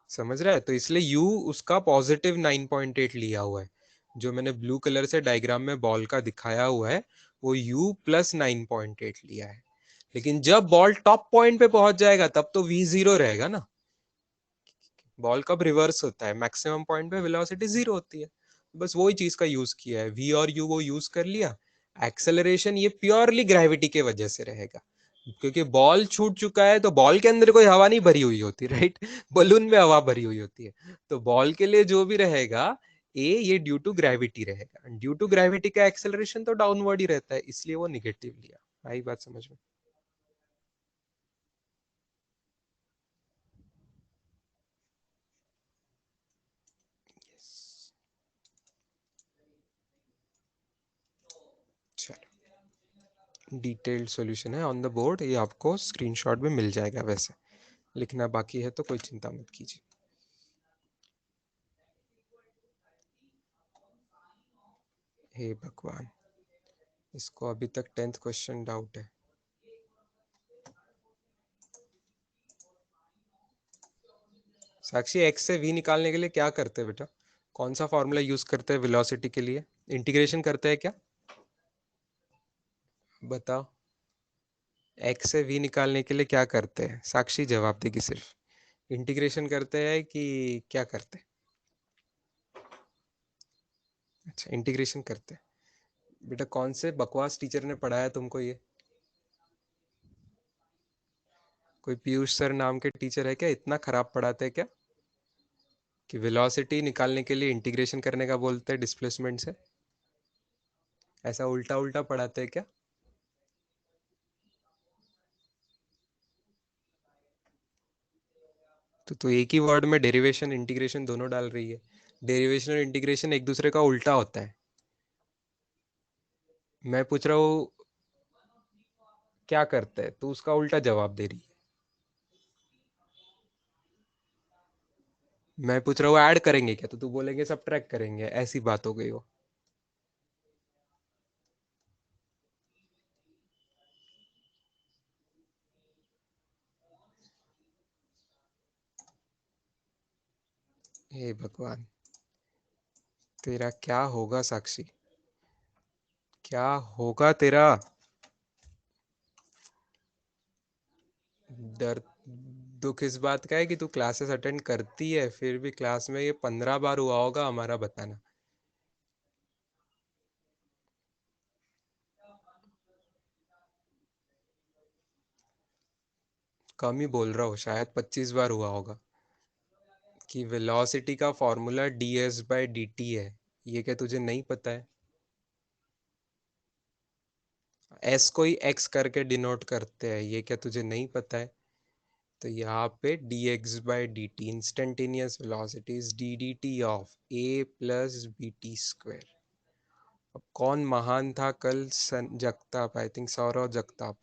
समझ रहा है, तो इसलिए यू उसका पॉजिटिव 9.8 लिया हुआ है, जो मैंने ब्लू कलर से डायग्राम में बॉल का दिखाया हुआ है वो यू प्लस 9.8 लिया है। लेकिन जब बॉल टॉप पॉइंट पे पहुंच जाएगा तब तो वी जीरो रहेगा ना, बॉल कब रिवर्स होता है, मैक्सिमम पॉइंट पे वेलोसिटी जीरो होती है, बस वही चीज का यूज किया है, वी और यू वो यूज कर लिया। एक्सेलरेशन ये प्योरली ग्रेविटी के वजह से रहेगा, क्योंकि बॉल छूट चुका है तो बॉल के अंदर कोई हवा नहीं भरी हुई होती, राइट, बलून में हवा भरी हुई होती है, तो बॉल के लिए जो भी रहेगा ए ये ड्यू टू ग्रेविटी रहेगा, ड्यू टू ग्रेविटी का एक्सेलरेशन तो डाउनवर्ड ही रहता है, इसलिए वो निगेटिव लिया। आई बात समझ में? चलो, डिटेल्ड सॉल्यूशन है ऑन द बोर्ड, ये आपको स्क्रीनशॉट में मिल जाएगा, वैसे लिखना बाकी है तो कोई चिंता मत कीजिए। हे भगवान, इसको अभी तक 10th क्वेश्चन डाउट है। साक्षी, एक्स से वी निकालने के लिए क्या करते हैं बेटा, कौन सा फॉर्मूला यूज करते हैं वेलोसिटी के लिए, इंटीग्रेशन करते हैं क्या? बताओ, एक्स से वी निकालने के लिए क्या करते हैं? साक्षी जवाब देगी, सिर्फ इंटीग्रेशन करते हैं कि क्या करते हैं? अच्छा, इंटीग्रेशन करते हैं। बेटा कौन से बकवास टीचर ने पढ़ाया तुमको ये? कोई पीयूष सर नाम के टीचर है क्या, इतना खराब पढ़ाते हैं क्या कि वेलोसिटी निकालने के लिए इंटीग्रेशन करने का बोलते हैं डिस्प्लेसमेंट से? ऐसा उल्टा उल्टा पढ़ाते हैं क्या? तो एक ही वर्ड में डेरिवेशन इंटीग्रेशन दोनों डाल रही है। डेरिवेशन और इंटीग्रेशन एक दूसरे का उल्टा होता है। मैं पूछ रहा हूँ क्या करता है, तो उसका उल्टा जवाब दे रही है। मैं पूछ रहा हूँ ऐड करेंगे क्या, तो तू बोलेंगे सब्ट्रैक्ट करेंगे, ऐसी बात हो गई वो। हे भगवान, तेरा क्या होगा साक्षी, क्या होगा तेरा। डर, दुख इस बात का है कि तू क्लासेस अटेंड करती है, फिर भी क्लास में ये 15 बार हुआ होगा हमारा बताना। कम ही बोल रहा हूँ, शायद 25 बार हुआ होगा कि वेलोसिटी का फॉर्मूला ds/dt है। ये क्या तुझे नहीं पता है? s को ही x करके डिनोट करते हैं, ये क्या तुझे नहीं पता है? तो यहाँ पे dx/dt instantaneous velocity is dd of a plus bt square. अब कौन महान था कल, सन जगताप, आई थिंक सौरव जगताप,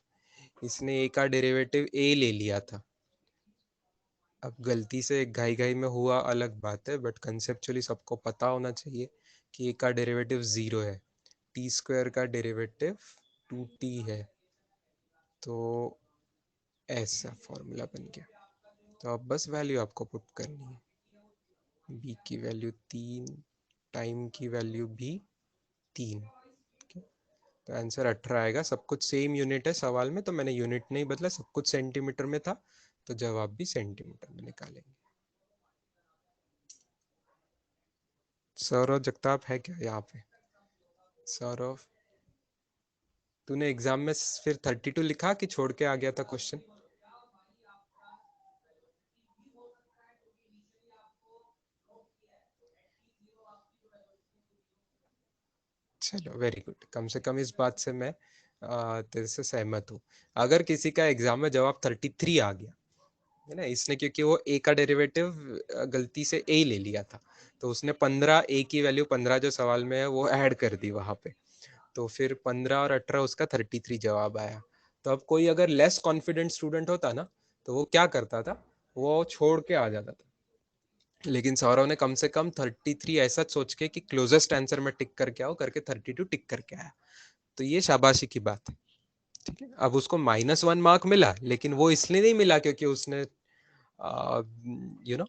इसने ए का डेरिवेटिव ए ले लिया था। अब गलती से घाई घाई में हुआ अलग बात है, बट कंसेप्चुअली सबको पता होना चाहिए कि ए का डेरिवेटिव 0 है, टी स्क्वायर का डेरिवेटिव 2t है। तो ऐसा फॉर्मूला बन गया। तो अब बस वैल्यू आपको पुट करनी है, बी की वैल्यू 3, टाइम की वैल्यू भी 3। तो आंसर 18 आएगा। सब कुछ सेम यूनिट है सवाल में, तो मैंने यूनिट नहीं बदला, सब कुछ सेंटीमीटर में था, तो जवाब भी सेंटीमीटर में निकालेंगे। सौरव जगताप है क्या यहाँ पे? सौरव, तूने एग्जाम में फिर 32 लिखा कि छोड़ के आ गया था क्वेश्चन? चलो वेरी गुड, कम से कम इस बात से मैं तेरे से सहमत हूँ। अगर किसी का एग्जाम में जवाब 33 आ गया है ना, इसने क्योंकि वो ए का डेरिवेटिव गलती से ए ले लिया था, तो उसने 15, ए की वैल्यू 15 जो सवाल में है वो ऐड कर दी वहां पे, तो फिर 15 और 18 उसका 33 जवाब आया। तो अब कोई अगर लेस कॉन्फिडेंट स्टूडेंट होता ना, तो वो क्या करता था, वो छोड़ के आ जाता था। लेकिन सौरव ने कम से कम 33 ऐसा सोच के कि क्लोजेस्ट आंसर में टिक करके आओ करके 32 टिक करके आया, तो ये शाबाशी की बात है। ठीक है, अब उसको -1 मार्क मिला, लेकिन वो इसलिए नहीं मिला क्योंकि उसने यू नो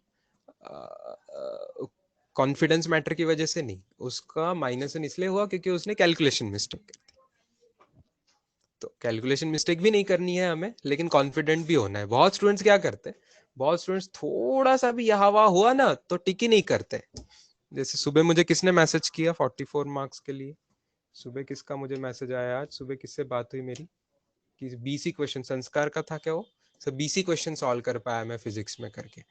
कॉन्फिडेंस मैटर की वजह से नहीं, उसका -1 इसलिए हुआ क्योंकि उसने कैलकुलेशन मिस्टेक कर दी। तो कैलकुलेशन मिस्टेक भी नहीं करनी है हमें, लेकिन कॉन्फिडेंट भी होना है। बहुत स्टूडेंट्स क्या करते हैं, बहुत स्टूडेंट्स थोड़ा सा भी यहाँ वहाँ हुआ ना तो टिक ही नहीं करते। जैसे सुबह मुझे किसने मैसेज किया 44 मार्क्स के लिए, सुबह किसका मुझे मैसेज आया, आज सुबह किससे बात हुई मेरी, कि बीसी क्वेश्चन संस्कार का था क्या वो, सब बीसी क्वेश्चन सॉल्व कर पाया मैं फिजिक्स में करके।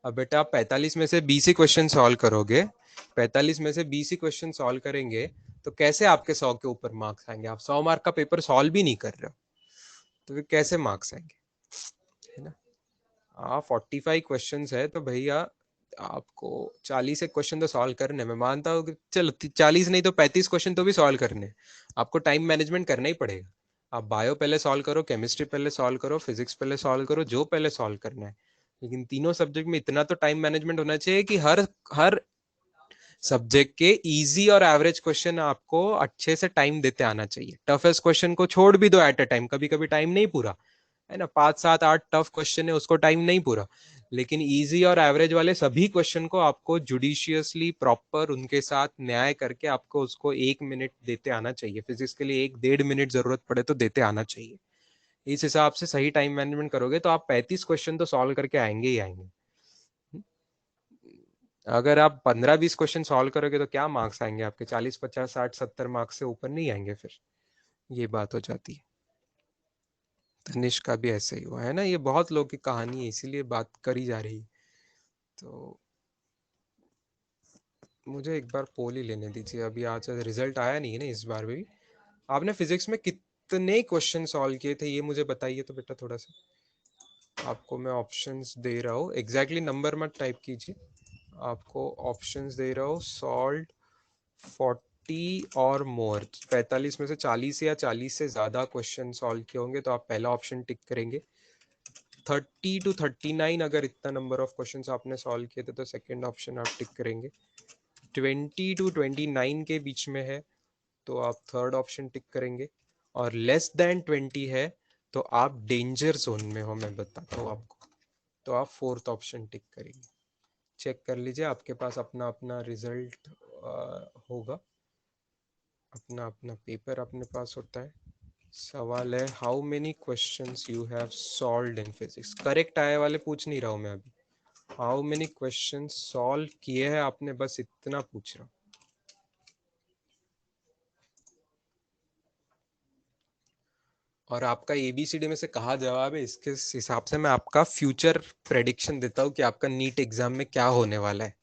अब बेटा आप 45 में से 20 ही क्वेश्चन सॉल्व करोगे, 45 में से 20 ही क्वेश्चन सॉल्व करेंगे, तो कैसे आपके 100 के ऊपर मार्क्स आएंगे? आप 100 मार्क का पेपर सॉल्व भी नहीं कर रहे हो, तो फिर कैसे मार्क्स आएंगे? है ना। हाँ 45 क्वेश्चन है तो भैया आपको 40 एक क्वेश्चन तो सॉल्व करने, मैं मानता हूँ कि चलो 40 नहीं तो 35 क्वेश्चन तो भी सॉल्व करने। आपको टाइम मैनेजमेंट करना ही पड़ेगा। आप बायो पहले सॉल्व करो, केमिस्ट्री पहले सॉल्व करो, फिजिक्स पहले सॉल्व करो, जो पहले सॉल्व करना है। लेकिन तीनों सब्जेक्ट में इतना तो टाइम मैनेजमेंट होना चाहिए कि हर हर सब्जेक्ट के इजी और एवरेज क्वेश्चन आपको अच्छे से टाइम देते आना चाहिए। टफेस्ट क्वेश्चन को छोड़ भी दो एट अ टाइम, कभी कभी टाइम नहीं पूरा है ना, 5 7 8 टफ क्वेश्चन है उसको टाइम नहीं पूरा, लेकिन इजी और एवरेज वाले सभी क्वेश्चन को आपको जुडिशियसली प्रॉपर उनके साथ न्याय करके आपको उसको 1 मिनट देते आना चाहिए। फिजिक्स के लिए 1 1.5 मिनट जरूरत पड़े तो देते आना चाहिए। इस हिसाब से सही टाइम मैनेजमेंट करोगे तो आप 35 क्वेश्चन तो सॉल्व करके आएंगे ही आएंगे। अगर आप 15 20 क्वेश्चन सॉल्व करोगे तो क्या मार्क्स आएंगे आपके? 40 50 60 70 मार्क्स से ऊपर नहीं आएंगे फिर, ये बात हो जाती है। तनिष्क का भी ऐसे ही हुआ है ना, ये बहुत लोग की कहानी है इसीलिए बात करी जा रही। तो मुझे एक बार पोल ही लेने दीजिए, अभी आज रिजल्ट आया नहीं है ना इस बार भी। आपने फिजिक्स में कितने क्वेश्चन सॉल्व किए थे ये मुझे बताइए तो बेटा थोड़ा सा। आपको मैं ऑप्शंस दे रहा हूँ, एग्जैक्टली नंबर मत टाइप कीजिए, आपको ऑप्शंस दे रहा हूँ। सॉल्व 40 और मोर, 45 में से 40 या 40 से ज़्यादा क्वेश्चन सॉल्व किए होंगे तो आप पहला ऑप्शन टिक करेंगे। 30 to 39 अगर इतना नंबर ऑफ क्वेश्चन आपने सॉल्व किए थे तो सेकेंड ऑप्शन आप टिक करेंगे। 20 to 29 के बीच में है तो आप थर्ड ऑप्शन टिक करेंगे, और लेस देन 20 है तो आप डेंजर जोन में हो, मैं बताता हूँ आपको, तो आप फोर्थ ऑप्शन टिक करेंगे। चेक कर लीजिए, आपके पास अपना अपना रिजल्ट होगा, अपना अपना पेपर अपने पास होता है। सवाल है how many questions you have solved in physics, correct आए वाले पूछ नहीं रहा हूँ मैं अभी, हाउ मेनी क्वेश्चंस सॉल्व किए हैं आपने, बस इतना पूछ रहा हूँ। और आपका एबीसीडी में से कहा जवाब है, इसके हिसाब से मैं आपका फ्यूचर प्रेडिक्शन देता हूँ कि आपका नीट एग्जाम में क्या होने वाला है।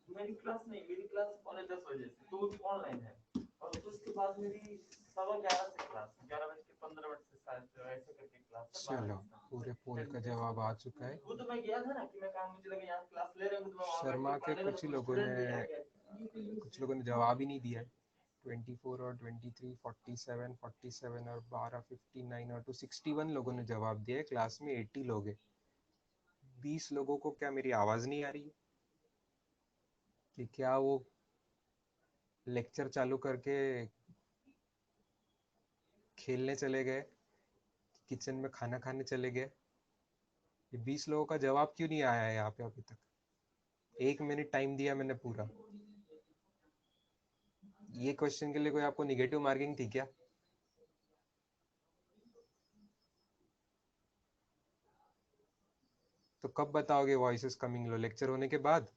मेरी क्लास नहीं, मेरी क्लास 9:45 से, तो वो भी ऑनलाइन है। और उसके बाद मेरी 11:15 से क्लास, 11:15 से शायद ऐसे करके क्लास है। चलो पूरे पोल का जवाब आ चुका है। वो तो मैं गया था ना कि मैं काम, मुझे लगा यहाँ क्लास ले रहे हैं तो मैं वहां शर्मा के पढ़ने लगा, कुछ लोगों ने जवाब ही नहीं दिया है। 24 और 23, 47, 47 और 12, 59 और 61 लोगों ने जवाब दिया है। क्लास में 80 लोग हैं। 20 लोगों को क्या मेरी आवाज नहीं आ रही है? कि क्या वो लेक्चर चालू करके खेलने चले गए, किचन में खाना खाने चले गए? ये 20 लोगों का जवाब क्यों नहीं आया है यहाँ पे अभी तक? 1 मिनट टाइम दिया मैंने पूरा। ये क्वेश्चन के लिए कोई आपको निगेटिव मार्किंग थी क्या? तो कब बताओगे voice is coming low? Lecture होने के बाद?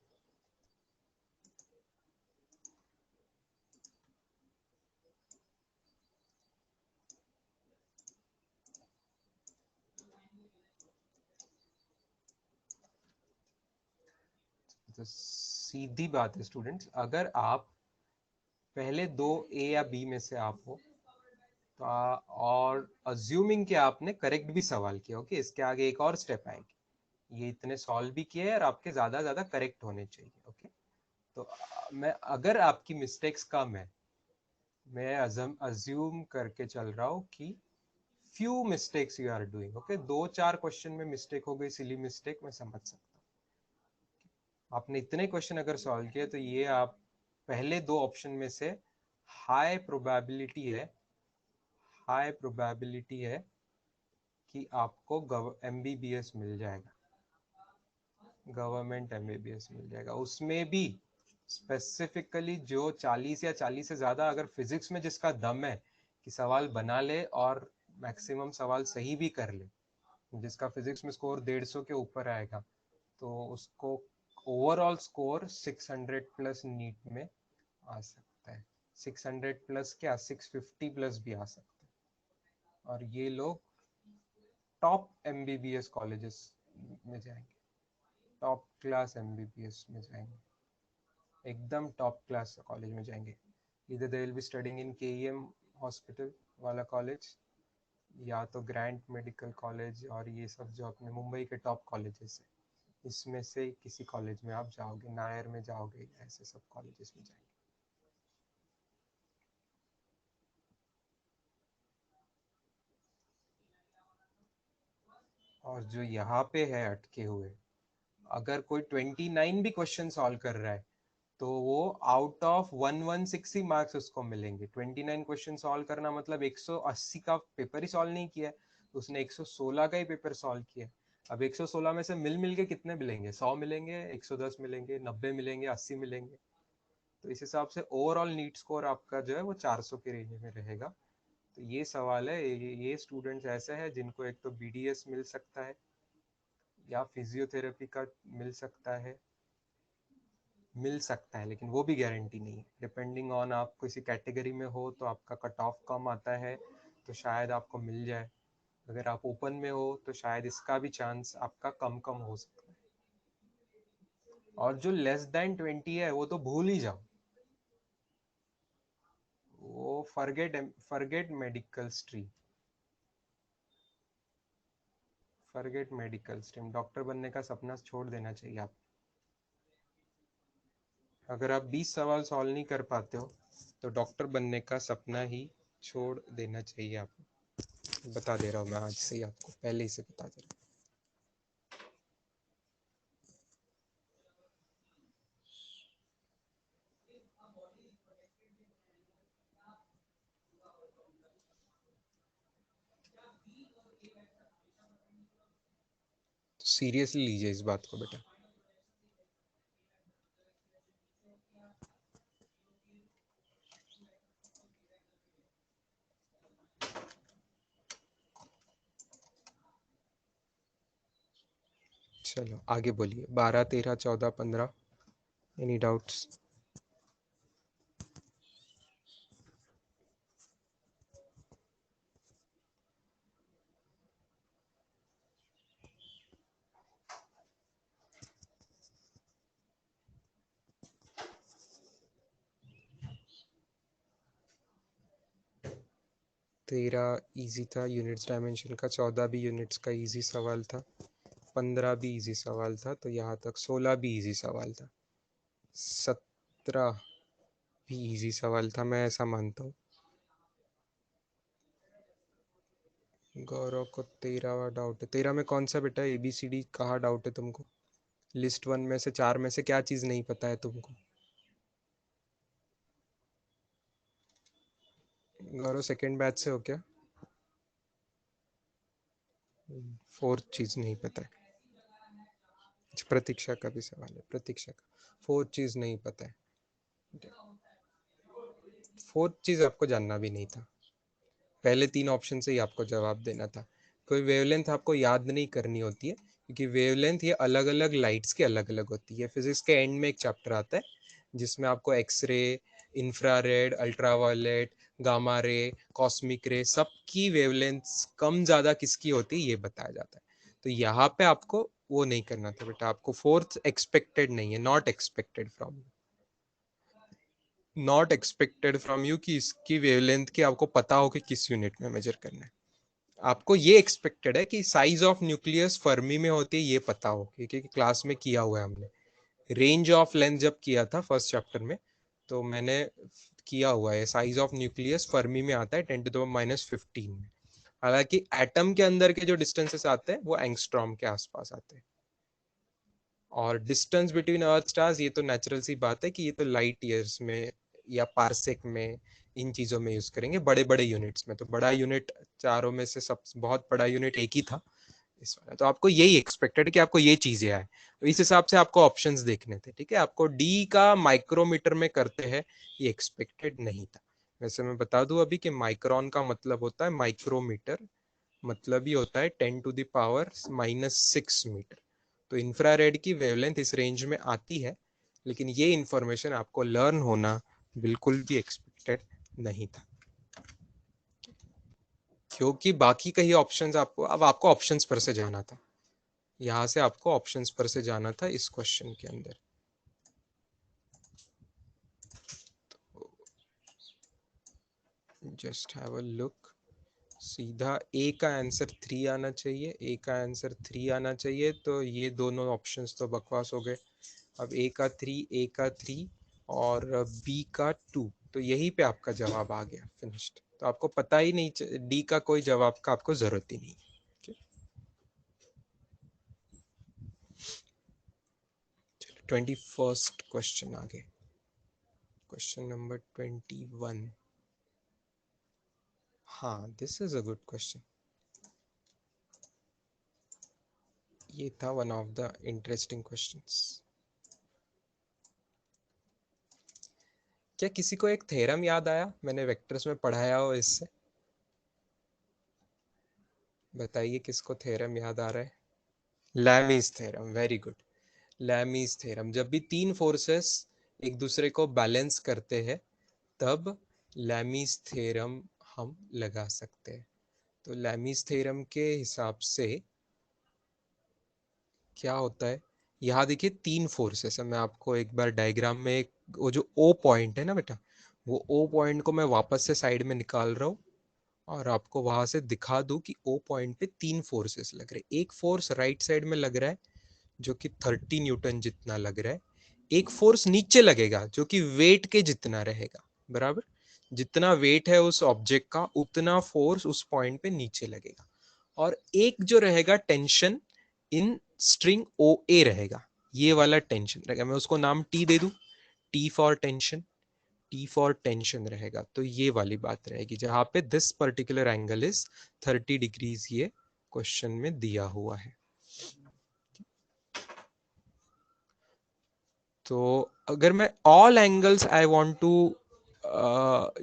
तो सीधी बात है स्टूडेंट्स, अगर आप पहले दो ए या बी में से आप हो तो और अज्यूमिंग कि आपने करेक्ट भी सवाल किया, ओके, इसके आगे एक और स्टेप आएगी, ये इतने सॉल्व भी किए और आपके ज्यादा ज्यादा करेक्ट होने चाहिए, ओके। तो मैं अगर आपकी मिस्टेक्स कम है, मैं अज्यूम करके चल रहा हूँ कि few mistakes you are doing, okay, 2-4 question में मिस्टेक हो गई, सिली मिस्टेक, मैं समझ सकता हूँ। आपने इतने क्वेश्चन अगर सॉल्व किए तो ये आप पहले दो ऑप्शन में से हाई प्रोबेबिलिटी है, हाई प्रोबेबिलिटी है कि आपको एमबीबीएस मिल जाएगा, गवर्नमेंट एमबीबीएस मिल जाएगा। उसमें भी स्पेसिफिकली जो 40 या 40 से ज्यादा, अगर फिजिक्स में जिसका दम है कि सवाल बना ले और मैक्सिमम सवाल सही भी कर ले, जिसका फिजिक्स में स्कोर 150 के ऊपर आएगा, तो उसको ओवरऑल स्कोर 600 प्लस नीट में आ सकता है। 600 प्लस क्या, 650 प्लस भी आ सकता है। और ये लोग टॉप एमबीबीएस कॉलेजेस में जाएंगे, टॉप क्लास एमबीबीएस में जाएंगे, एकदम टॉप क्लास कॉलेज में जाएंगे। इधर they will be studying in KEM hospital वाला कॉलेज, या तो ग्रैंड मेडिकल कॉलेज, और ये सब जो अपने मुंबई के टॉप कॉलेजेस है, इसमें से किसी कॉलेज में आप जाओगे, नायर में जाओगे, ऐसे सब कॉलेजेस में जाएंगे। और जो यहाँ पे है अटके हुए, अगर कोई 29 भी क्वेश्चन सॉल्व कर रहा है तो वो आउट ऑफ 116 ही मार्क्स उसको मिलेंगे। 29 क्वेश्चन सॉल्व करना मतलब 180 का पेपर ही सॉल्व नहीं किया है, उसने 116 का ही पेपर सॉल्व किया है। अब 116 में से मिल के कितने मिलेंगे? 100 मिलेंगे, 110 मिलेंगे, 90 मिलेंगे, 80 मिलेंगे। तो इस हिसाब से ओवरऑल नीट स्कोर आपका जो है वो 400 के रेंज में रहेगा। तो ये सवाल है, ये स्टूडेंट्स ऐसे हैं जिनको एक तो बीडीएस मिल सकता है या फिजियोथेरेपी का मिल सकता है, लेकिन वो भी गारंटी नहीं है। डिपेंडिंग ऑन आप किसी कैटेगरी में हो तो आपका कट ऑफ कम आता है, तो शायद आपको मिल जाए। अगर आप ओपन में हो तो शायद इसका भी चांस आपका कम कम हो सकता है। और जो लेस देन 20 है वो तो भूल ही जाओ, वो forget medical stream, forget medical stream. Doctor बनने का सपना छोड़ देना चाहिए आप। अगर आप 20 सवाल सॉल्व नहीं कर पाते हो तो डॉक्टर बनने का सपना ही छोड़ देना चाहिए आपको। बता दे रहा हूँ मैं आज से ही, आपको पहले ही से बता दे रहा हूँ। सीरियसली लीजिए इस बात को बेटा। चलो आगे बोलिए। 12, 13, 14, 15, एनी डाउट्स? 13 इजी था यूनिट्स डायमेंशन का, 14 भी यूनिट्स का इजी सवाल था, 15 भी इजी सवाल था, तो यहाँ तक 16 भी इजी सवाल था, 17 भी इजी सवाल था, मैं ऐसा मानता हूँ। गौरव को 13वां डाउट है। 13 में कौन सा बेटा? ABCD कहाँ डाउट है तुमको? लिस्ट 1 में से 4 में से क्या चीज नहीं पता है तुमको? गौरव सेकंड बैच से हो क्या? फोर्थ चीज नहीं पता है। प्रतीक्षा का भी सवाल है, प्रतीक्षा का फोर्थ चीज नहीं पता है। फोर्थ चीज आपको जानना भी नहीं था, पहले 3 ऑप्शन से ही आपको जवाब देना था। कोई वेवलेंथ आपको याद नहीं करनी होती है, क्योंकि वेवलेंथ ये अलग अलग लाइट्स की अलग अलग होती है। फिजिक्स के एंड में एक चैप्टर आता है जिसमें आपको X ray, infrared, ultraviolet, gamma ray, cosmic ray, सबकी वेवलेंथ कम ज़्यादा किसकी होती है ये बताया जाता है। तो यहाँ पे आपको वो नहीं करना था बेटा, आपको फोर्थ एक्सपेक्टेड नहीं है, not expected from, not expected from you कि इसकी वेवलेंथ की आपको पता हो कि किस यूनिट में मेजर करना है। आपको ये एक्सपेक्टेड है कि साइज ऑफ न्यूक्लियस फर्मी में होती है ये पता हो, क्योंकि क्लास में किया हुआ है हमने। रेंज ऑफ लेंथ जब किया था फर्स्ट चैप्टर में, तो मैंने किया हुआ है, साइज ऑफ न्यूक्लियस फर्मी में आता है 10⁻⁻15 में। हालांकि एटम के अंदर के जो डिस्टेंसेस आते हैं वो एंगस्ट्रॉम के आसपास आते हैं। और डिस्टेंस बिटवीन अर्थ स्टार्स, ये तो नेचुरल सी बात है कि ये तो लाइट ईयर्स में या पारसेक में, इन चीजों में यूज करेंगे, बड़े बड़े यूनिट्स में। तो बड़ा यूनिट चारों में से सब बहुत बड़ा यूनिट एक ही था इस वाला, तो आपको यही एक्सपेक्टेड कि आपको ये चीजें आए, तो इस हिसाब से आपको ऑप्शंस देखने थे। ठीक है, आपको डी का माइक्रोमीटर में करते हैं ये एक्सपेक्टेड नहीं था। वैसे मैं बता दूं अभी कि माइक्रोन का मतलब होता है माइक्रोमीटर, मतलब ही होता है 10⁻⁻6 मीटर। तो इंफ्रारेड की वेवलेंथ इस रेंज में आती है, लेकिन ये इंफॉर्मेशन आपको लर्न होना बिल्कुल भी एक्सपेक्टेड नहीं था, क्योंकि बाकी कई ऑप्शंस आपको, अब आपको ऑप्शंस पर से जाना था, यहाँ से आपको ऑप्शंस पर से जाना था इस क्वेश्चन के अंदर। जस्ट हैव अ लुक, सीधा ए का आंसर 3 आना चाहिए, ए का आंसर 3 आना चाहिए, तो ये दोनों ऑप्शंस तो बकवास हो गए। अब ए का 3, ए का 3 और बी का 2, तो यहीं पे आपका जवाब आ गया, फिनिश्ड। तो आपको पता ही नहीं, डी का कोई जवाब का आपको जरूरत ही नहीं। 21st क्वेश्चन आगे, क्वेश्चन नंबर 21। हाँ, this is a good question. ये था one of the interesting questions. क्या किसी को एक थ्योरम याद आया मैंने वेक्टर्स में पढ़ाया हो इससे? बताइए किसको थ्योरम याद आ रहा है? लैमीज थ्योरम, वेरी गुड। लैमीज थ्योरम, जब भी तीन फोर्सेस एक दूसरे को बैलेंस करते हैं तब लैमीज थ्योरम हम लगा सकते हैं। तो लैमीज थ्योरम के हिसाब से क्या होता है, यहाँ देखिए तीन फोर्सेस है। मैं आपको एक बार डायग्राम में एक वो जो ओ पॉइंट है ना बेटा, वो ओ पॉइंट को मैं वापस से साइड में निकाल रहा हूँ और आपको वहां से दिखा दूं कि ओ पॉइंट पे तीन फोर्सेस लग रहे हैं। एक फोर्स राइट साइड में लग रहा है जो कि 30 न्यूटन जितना लग रहा है। एक फोर्स नीचे लगेगा जो कि वेट के जितना रहेगा, बराबर। जितना वेट है उस ऑब्जेक्ट का उतना फोर्स उस पॉइंट पे नीचे लगेगा। और एक जो रहेगा टेंशन इन स्ट्रिंग ओ ए रहेगा, ये वाला टेंशन रहेगा। मैं उसको नाम टी दे दूं, T for tension. T for tension रहेगा। तो ये वाली बात रहेगी जहां पे this particular angle is 30 degrees, ये क्वेश्चन में दिया हुआ है। तो अगर मैं all angles I want to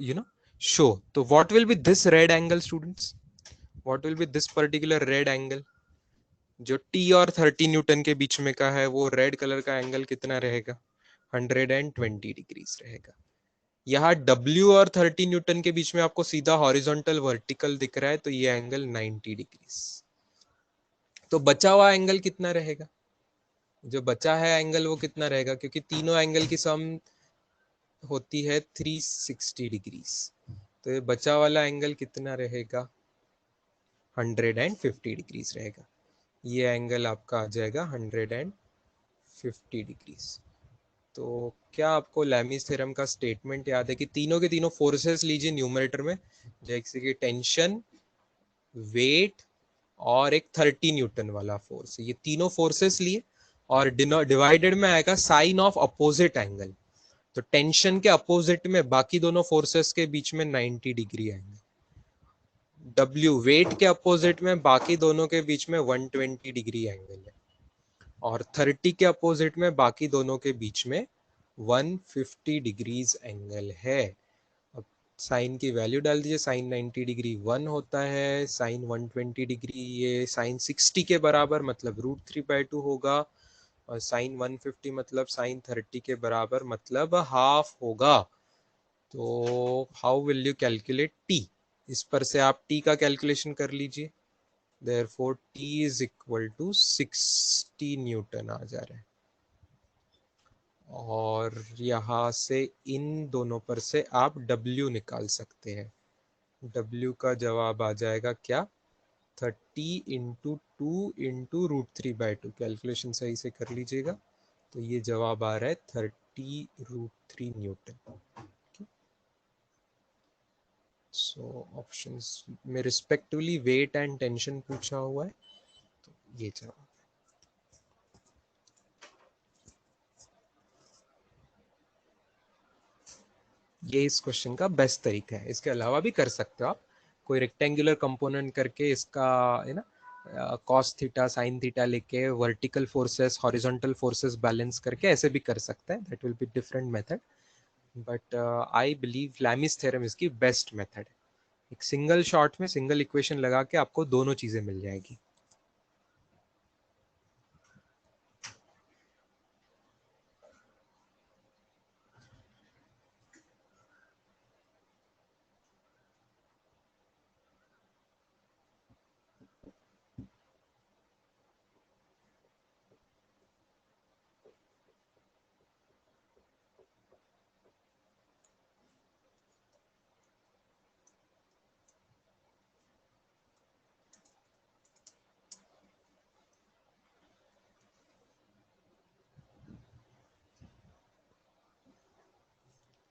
you know show, तो what will be this red angle students? What will be this particular red angle जो टी और 30 न्यूटन के बीच में का है? वो रेड कलर का एंगल कितना रहेगा? 120 डिग्रीज रहेगा। यहाँ W और 30 न्यूटन के बीच में आपको सीधा हॉरिजॉन्टल वर्टिकल दिख रहा है, तो ये एंगल 90 डिग्रीज। तो बचा हुआ एंगल कितना रहेगा? जो बचा है एंगल वो कितना रहेगा? क्योंकि तीनों एंगल की सम होती है 360 डिग्रीज, तो ये बचा वाला एंगल कितना रहेगा? 150 डिग्रीज रहेगा। ये एंगल आपका आ जाएगा 150 डिग्रीज। तो क्या आपको लैमीज थ्योरम का स्टेटमेंट याद है कि तीनों के तीनों फोर्सेस लीजिए न्यूमरेटर में, जैसे कि टेंशन, वेट और एक 30 न्यूटन वाला फोर्स, ये तीनों फोर्सेस लिए और डिवाइडेड में आएगा साइन ऑफ अपोजिट एंगल। तो टेंशन के अपोजिट में बाकी दोनों फोर्सेस के बीच में 90 डिग्री एंगल। डब्ल्यू वेट के अपोजिट में बाकी दोनों के बीच में 120 डिग्री एंगल है। और 30 के अपोजिट में बाकी दोनों के बीच में 150 डिग्रीज एंगल है। अब साइन की वैल्यू डाल दीजिए। साइन 90 डिग्री 1 होता है, साइन 120 डिग्री ये साइन 60 के बराबर मतलब √3/2 होगा, और साइन 150 मतलब साइन 30 के बराबर मतलब हाफ होगा। तो how will you calculate T? इस पर से आप टी का कैलकुलेशन कर लीजिए। Therefore T is equal to 60 newton आ जा रहा है। और यहाँ से इन दोनों पर से आप W निकाल सकते हैं। W का जवाब आ जाएगा क्या? 30 इंटू 2 इंटू √3/2। कैलकुलेशन सही से कर लीजिएगा। तो ये जवाब आ रहा है 30√3 न्यूटन। सो ऑप्शंस में रिस्पेक्टिवली वेट एंड टेंशन पूछा हुआ है, तो ये जवाब। ये इस क्वेश्चन का बेस्ट तरीका है। इसके अलावा भी कर सकते हो आप, कोई रेक्टेंगुलर कंपोनेंट करके इसका है ना कॉस थीटा साइन थीटा लेके vertical forces horizontal forces balance करके ऐसे भी कर सकते हैं। That will be different method, but I believe Lami's theorem इसकी बेस्ट मेथड है। एक सिंगल शॉट में सिंगल इक्वेशन लगा के आपको दोनों चीजें मिल जाएगी।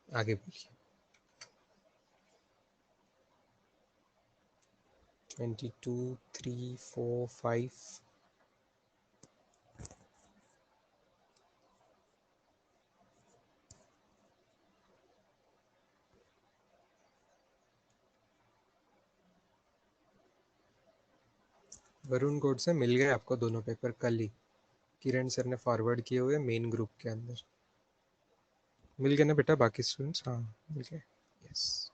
आगे बोलिए। 22 3 4 5। वरुण कोड से मिल गए आपको दोनों पेपर कल ही, किरण सर ने फॉरवर्ड किए हुए मेन ग्रुप के अंदर। मिल गए ना बेटा बाकी स्टूडेंट्स? हाँ मिल गए, यस।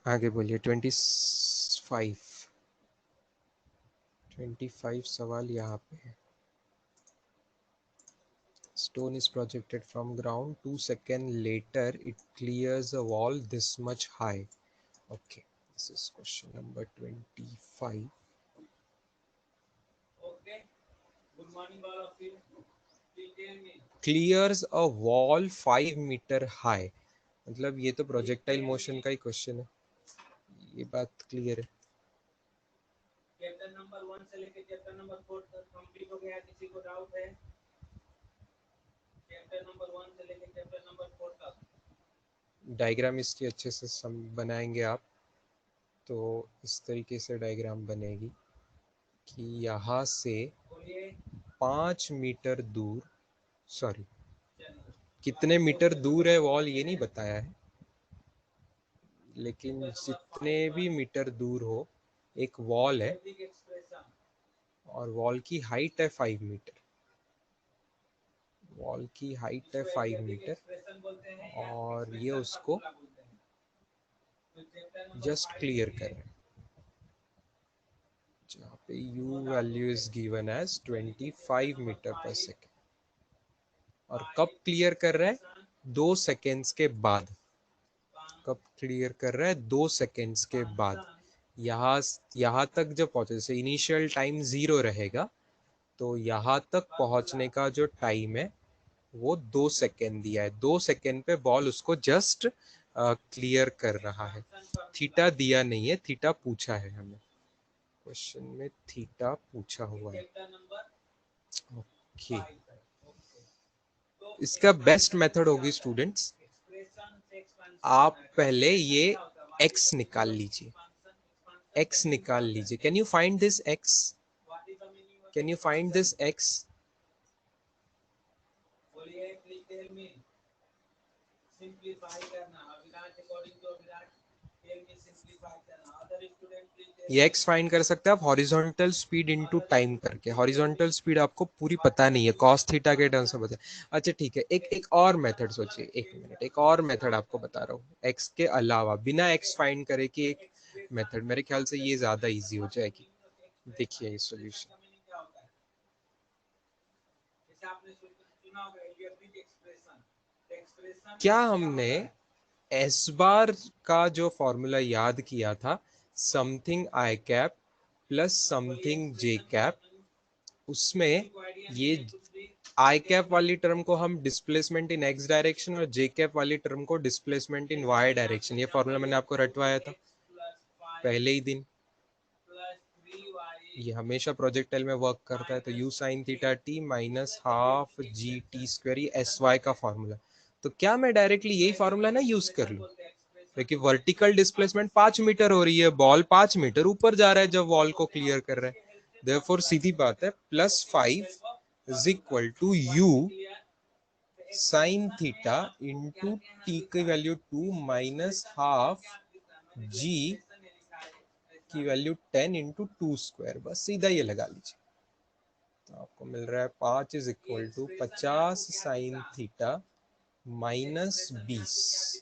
आगे बोलिए। 25 सवाल यहाँ पे है। Stone is projected from ground. 2 seconds later, it clears a wall this much high. Okay, this is question number 25. Okay. Good morning, all of you. Please tell me. Clears a wall 5 meter high. मतलब ये तो projectile motion का ही question है, ये बात clear है। Chapter number 1 से लेकर चैप्टर नंबर 4 तक कंप्लीट हो गया, किसी को डाउट है? चैप्टर नंबर 1 से लेकर चैप्टर नंबर 4 तक डायग्राम इसकी अच्छे से बनाएंगे आप तो इस तरीके से डायग्राम बनेगी कि यहाँ से 5 मीटर दूर, सॉरी कितने मीटर दूर है वॉल ये नहीं बताया है, लेकिन जितने भी मीटर दूर हो एक वॉल है और वॉल की हाइट है 5 मीटर, वॉल की हाइट है 5 मीटर और ये उसको जस्ट क्लियर कर रहे हैं, जहाँ पे u value is given as 25 meter per second. और कब क्लियर कर रहा है? 2 सेकेंड्स के बाद। कब क्लियर कर रहा है? 2 सेकेंड्स के बाद। यहाँ तक जब पहुंचे, जैसे इनिशियल टाइम 0 रहेगा तो यहाँ तक पहुंचने का जो टाइम है वो 2 सेकेंड दिया है। 2 सेकेंड पे बॉल उसको जस्ट क्लियर कर रहा है। थीटा दिया नहीं है, थीटा पूछा है हमें क्वेश्चन में, थीटा पूछा हुआ है। ओके, इसका बेस्ट मेथड होगी स्टूडेंट्स, आप पहले ये x निकाल लीजिए, x निकाल लीजिए। Can you find this x? Can you find this x? ये x फाइंड कर सकते हैं आप हॉरिजॉन्टल स्पीड इनटू टाइम करके। हॉरिजॉन्टल स्पीड आपको पूरी पता नहीं है, कॉस थीटा के टर्म्स में बता। अच्छा ठीक है, एक और मेथड सोचिए, एक मिनट, एक और मेथड आपको बता रहा हूँ x के अलावा, बिना x फाइंड करे कि एक मेथड, मेरे ख्याल से ये ज्यादा इजी हो जाएगी। देखिए ये सॉल्यूशन, क्या हमने एस बार का जो फॉर्मूला याद किया था, something I cap plus something J cap, उसमें ये आई कैप वाली टर्म को हम डिस्प्लेसमेंट इन एक्स डायरेक्शन और जे कैप वाली टर्म को डिस्प्लेसमेंट इन वाई डायरेक्शन, ये फॉर्मूला मैंने आपको रटवाया था पहले ही दिन। ये हमेशा प्रोजेक्टाइल में वर्क करता है। तो u sin theta t minus half G T square, ये एस वाई का फॉर्मूला। तो क्या मैं डायरेक्टली यही फॉर्मूला ना यूज कर लूं, क्योंकि वर्टिकल डिस्प्लेसमेंट 5 मीटर हो रही है, बॉल 5 मीटर ऊपर जा रहा है जब वॉल को क्लियर कर रहा है। देयरफॉर सीधी बात है, +5 is equal to u sin theta into t की वैल्यू 2 माइनस हाफ जी की वैल्यू 10 इंटू 2 स्क्वायर, बस सीधा ये लगा लीजिए। तो आपको मिल रहा है 5 is equal to 50 sine theta minus 20।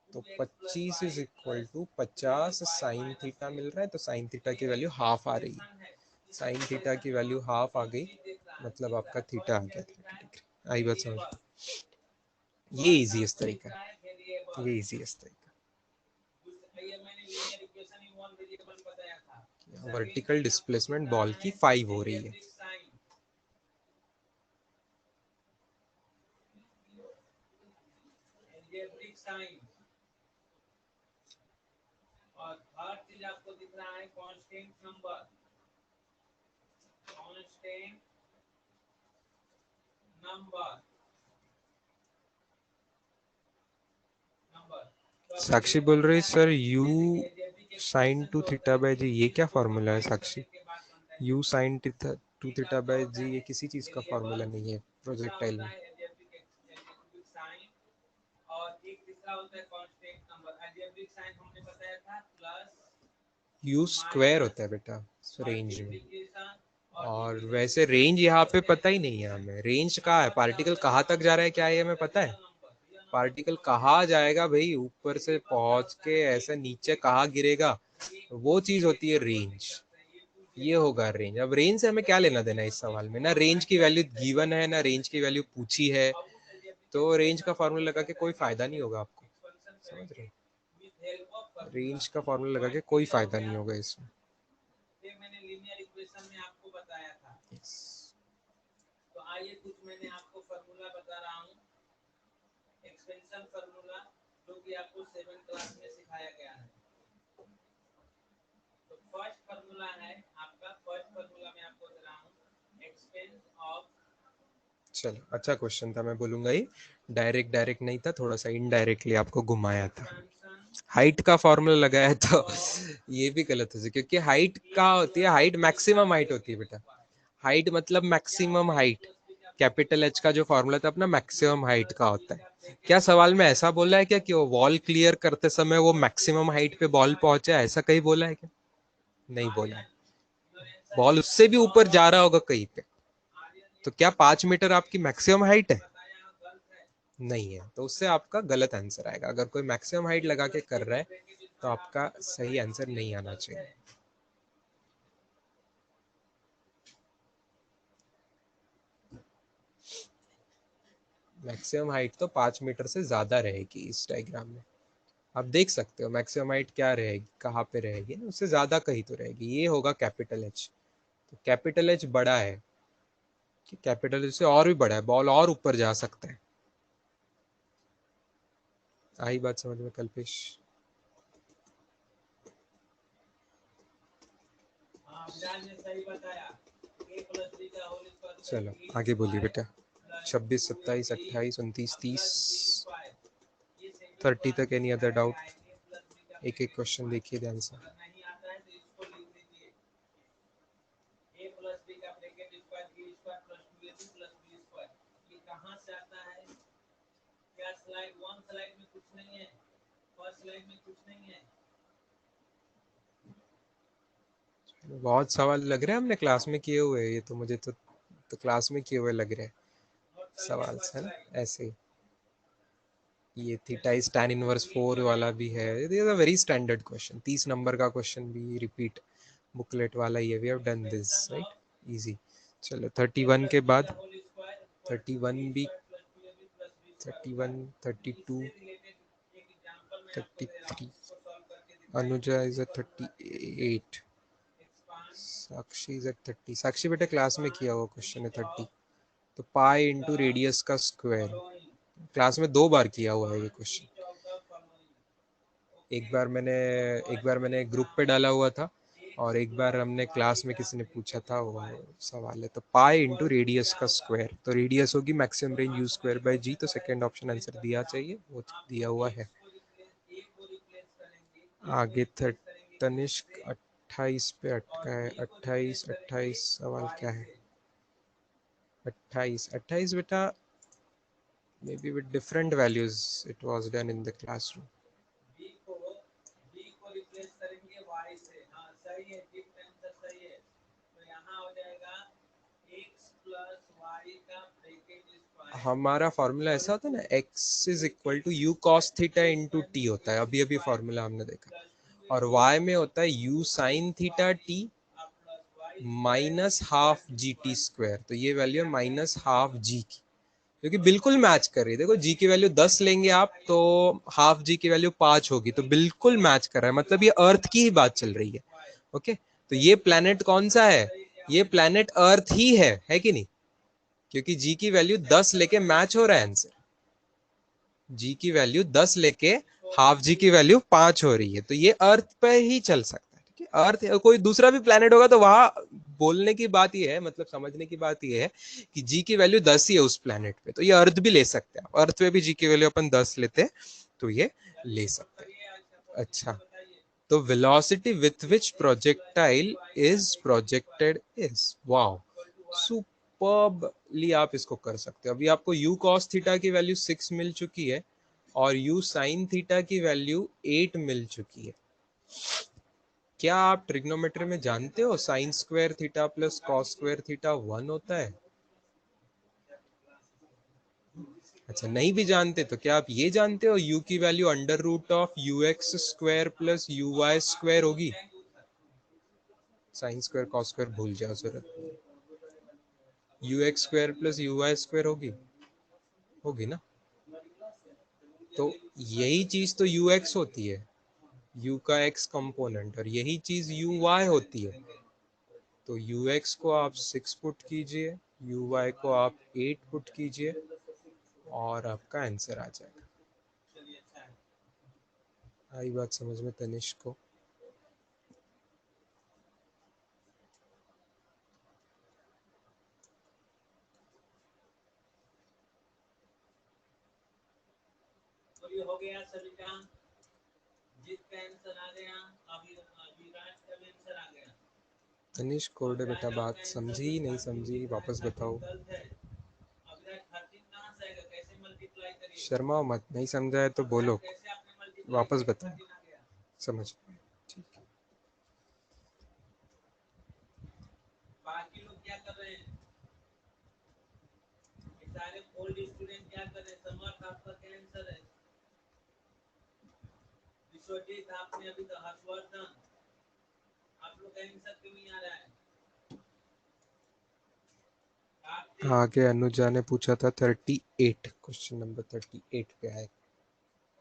तो 25 is equal to 50 sine theta मिल रहा है, तो साइन थीटा की वैल्यू हाफ आ रही है। साइन थीटा की वैल्यू हाफ आ गई, मतलब आपका थीटा आ गया 30 डिग्री। आई बात समझ? ये इजीएस्ट तरीका है, ये इजीएस्ट तरीका। वर्टिकल डिस्प्लेसमेंट बॉल की 5 हो रही है। और हर चीज आपको दिख रहा है constant number, constant number, Sakshi बोल रही sir u sin 2 theta by g, ये क्या फॉर्मूला है Sakshi? u sin 2 theta by g ये किसी चीज का फॉर्मूला नहीं है प्रोजेक्टाइल में। यू स्क्वायर होता है बेटा रेंज में, और वैसे रेंज यहाँ पे पता ही नहीं है हमें, रेंज कहाँ है, पार्टिकल कहाँ तक जा रहा है क्या ये हमें पता है, पार्टिकल कहाँ जाएगा भाई, ऊपर से पहुंच के ऐसे नीचे कहाँ गिरेगा, वो चीज होती है रेंज, ये होगा रेंज। अब रेंज से हमें क्या लेना देना है इस सवाल में, ना रेंज की वैल्यू गिवन है ना रेंज की वैल्यू पूछी है, तो रेंज का फॉर्मूला लगा के कोई फायदा नहीं होगा आपको, समझ रहे, रेंज का फॉर्मूला लगा के कोई फायदा नहीं होगा इसमें। मैंने लीनियर इक्वेशन में आपको बताया था। yes. तो आइए कुछ मैंने आपको फार्मूला बता रहा हूँ, एक्सपेंशन फार्मूला, जो कि आपको 7th क्लास में सिखाया गया है। तो फर्स्ट फार्मूला है आपका, फर्स्ट फार्मूला में आपको दे रहा हूँ एक्सपेंस ऑफ, चलो अच्छा क्वेश्चन था, मैं बोलूंगा ही डायरेक्ट नहीं था, थोड़ा सा इनडायरेक्टली आपको घुमाया था, हाइट का फॉर्मूला लगाया तो ये भी गलत है क्योंकि हाइट क्या होती है, हाइट मैक्सिमम हाइट होती है बेटा, हाइट मतलब मैक्सिमम हाइट, कैपिटल एच का जो फॉर्मूला था अपना मैक्सिमम हाइट का होता है। क्या सवाल में ऐसा बोला है क्या कि वो वॉल क्लियर करते समय वो मैक्सिमम हाइट पे बॉल पहुंचा, ऐसा कहीं बोला है क्या, नहीं बोला है, बॉल उससे भी ऊपर जा रहा होगा कहीं पे, तो क्या 5 मीटर आपकी मैक्सिमम हाइट है, नहीं है, तो उससे आपका गलत आंसर आएगा, अगर कोई मैक्सिमम हाइट लगा के कर रहा है तो आपका सही आंसर नहीं आना चाहिए। मैक्सिमम हाइट तो 5 मीटर से ज्यादा रहेगी इस डायग्राम में, आप देख सकते हो मैक्सिमम हाइट क्या रहेगी, कहाँ पे रहेगी, उससे ज्यादा कहीं तो रहेगी, ये होगा कैपिटल एच, तो कैपिटल एच बड़ा है, कि कैपिटल एच से और भी बड़ा है, बॉल और ऊपर जा सकता है। आई बात समझ में कल्पेश? चलो आगे बोलिए बेटा, 26, 27, 28, 29, 30, 30 तक एनी अदर डाउट, एक एक क्वेश्चन देखिए ध्यान से। स्लाइड 1 स्लाइड में कुछ नहीं है, फर्स्ट स्लाइड में कुछ नहीं है, बहुत सवाल लग रहे हैं हमने क्लास में किए हुए, ये तो मुझे तो क्लास में किए हुए लग रहे हैं सवाल है ना, ऐसे ये थीटा इज tan इनवर्स 4 वाला भी है, ये is a very standard question, 30 नंबर का क्वेश्चन भी रिपीट बुकलेट वाला ये, we have done this right, easy. चलो 31 के बाद 31 भी, 31, 32, 33, Anuja is a 38, Sakshi is at 30, Sakshi बेटा क्लास में किया हुआ क्वेश्चन है 30, तो पाई इंटू रेडियस का स्क्वायर, क्लास में 2 बार किया हुआ है ये क्वेश्चन, एक बार मैंने ग्रुप पे डाला हुआ था और एक बार हमने क्लास में किसी ने पूछा था, वो सवाल है, तो पाई इंटू रेडियस का स्क्वायर, तो रेडियस होगी maximum range u square by g, तो सेकंड ऑप्शन आंसर दिया चाहिए, वो दिया हुआ है। आगे तनिष्क 28 पे अटका है, 28, 28 सवाल क्या है, 28 बेटा, maybe with different values it was done in the classroom. हमारा फॉर्मूला ऐसा होता है ना, x is equal to u cos theta into t होता है, अभी अभी फॉर्मूला हमने देखा, और y में होता है u sine theta T minus half G T square, तो ये वैल्यू है माइनस हाफ जी की, क्योंकि बिल्कुल मैच कर रही है, देखो जी की वैल्यू 10 लेंगे आप तो हाफ जी की वैल्यू 5 होगी, तो बिल्कुल मैच कर रहा है, मतलब ये अर्थ की ही बात चल रही है। ओके, तो ये प्लैनेट कौन सा है, ये प्लैनेट अर्थ ही है कि नहीं, क्योंकि जी की वैल्यू 10 लेके मैच हो रहा है आंसर, जी की वैल्यू 10 लेके हाफ जी की वैल्यू 5 हो रही है, तो ये अर्थ पे ही चल सकता है, ठीक है, अर्थ कोई दूसरा भी प्लेनेट होगा तो वहां बोलने की बात ये है, मतलब समझने की बात ये है कि जी की वैल्यू 10 ही है उस प्लेनेट पे, तो ये अर्थ भी ले सकते हैं, अर्थ पे भी जी की वैल्यू अपन 10 लेते हैं तो ये ले सकते हैं। अच्छा, तो velocity with which projectile is projected is, wow superbly आप इसको कर सकते हो। अभी आपको u cos थीटा की वैल्यू 6 मिल चुकी है, और u sin थीटा की वैल्यू 8 मिल चुकी है। क्या आप ट्रिग्नोमेट्री में जानते हो sine square theta plus cos square theta 1 होता है? अच्छा, नहीं भी जानते तो क्या आप ये जानते हो u की value under root of ux square plus uy square होगी? साइन स्क्वायर कॉस स्क्वायर भूल जाओ, जरूरत ux square plus uy square होगी, होगी ना? तो यही चीज तो ux होती है, u का x कंपोनेंट, और यही चीज uy होती है। तो ux को आप 6 पुट कीजिए, uy को आप 8 पुट कीजिए और आपका आंसर आ जाएगा। आई बात समझ में तनिष्क को? तो ये हो गया सभी का, जिसका आंसर आ गया, अभी विराट का भी आंसर आ गया। तनिष्क कोरडे बेटा, बात समझी नहीं समझी वापस बताओ। शर्मा मत, नहीं समझा है तो बोलो, वापस बताओ समझ। ठीक है, बाकी लोग क्या कर रहे हैं? सारे ओल्ड स्टूडेंट क्या कर रहे हैं? समर्थ आपका क्या आंसर है? विश्वजीत आपने अभी तो हर्षवर्धन, आप लोग का आंसर क्यों नहीं आ रहा है? आगे अनुजा ने पूछा था 38, क्वेश्चन नंबर 38 पे आए।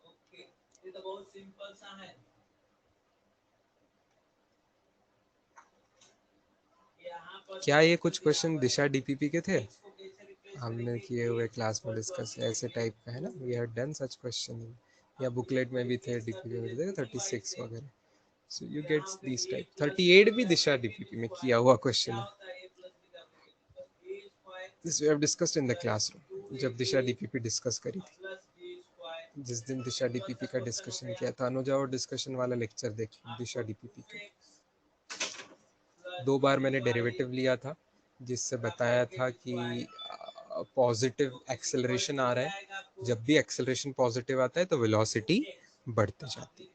ओके, ये तो बहुत सिंपल सा है। क्या ये कुछ क्वेश्चन दिशा डीपीपी के थे? हमने किए हुए क्लास में डिस्कस, ऐसे टाइप का है ना, we have done such question, या बुकलेट में भी थे, डीपीपी में भी थे 36 वगैरह। So you get this type. 38 भी दिशा डीपीपी में किया हुआ क्वेश्चन है। This we have discussed in the classroom, जब दिशा डीपीपी डिस्कस करी थी। जिस दिन दिशा डीपीपी का डिस्कशन किया था, अनुजा और डिस्कशन वाला लेक्चर देखिए दिशा डीपीपी के। 2 बार मैंने डेरिवेटिव लिया था, जिससे बताया था कि पॉजिटिव एक्सेलरेशन आ रहा है, जब भी एक्सेलरेशन पॉजिटिव आता है तो वेलोसिटी बढ़ते जाती है।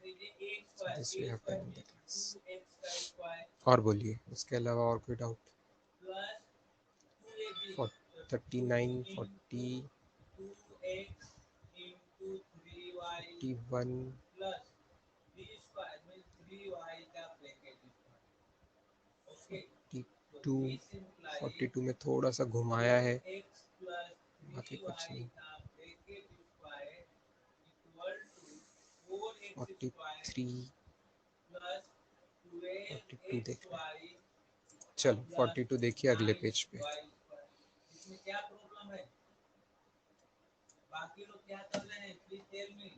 This we have done in the class. और बोलिए, उसके अलावा और कोई डाउट? 39, 40, 41, 42, 42 में थोड़ा सा घुमाया है, बाकी कुछ नहीं। 43, 42 देख लें। चलो 42 देखिए अगले पेज पे। इसमें क्या प्रॉब्लम है? बाकी लोग क्या कर रहे हैं? Please tell me.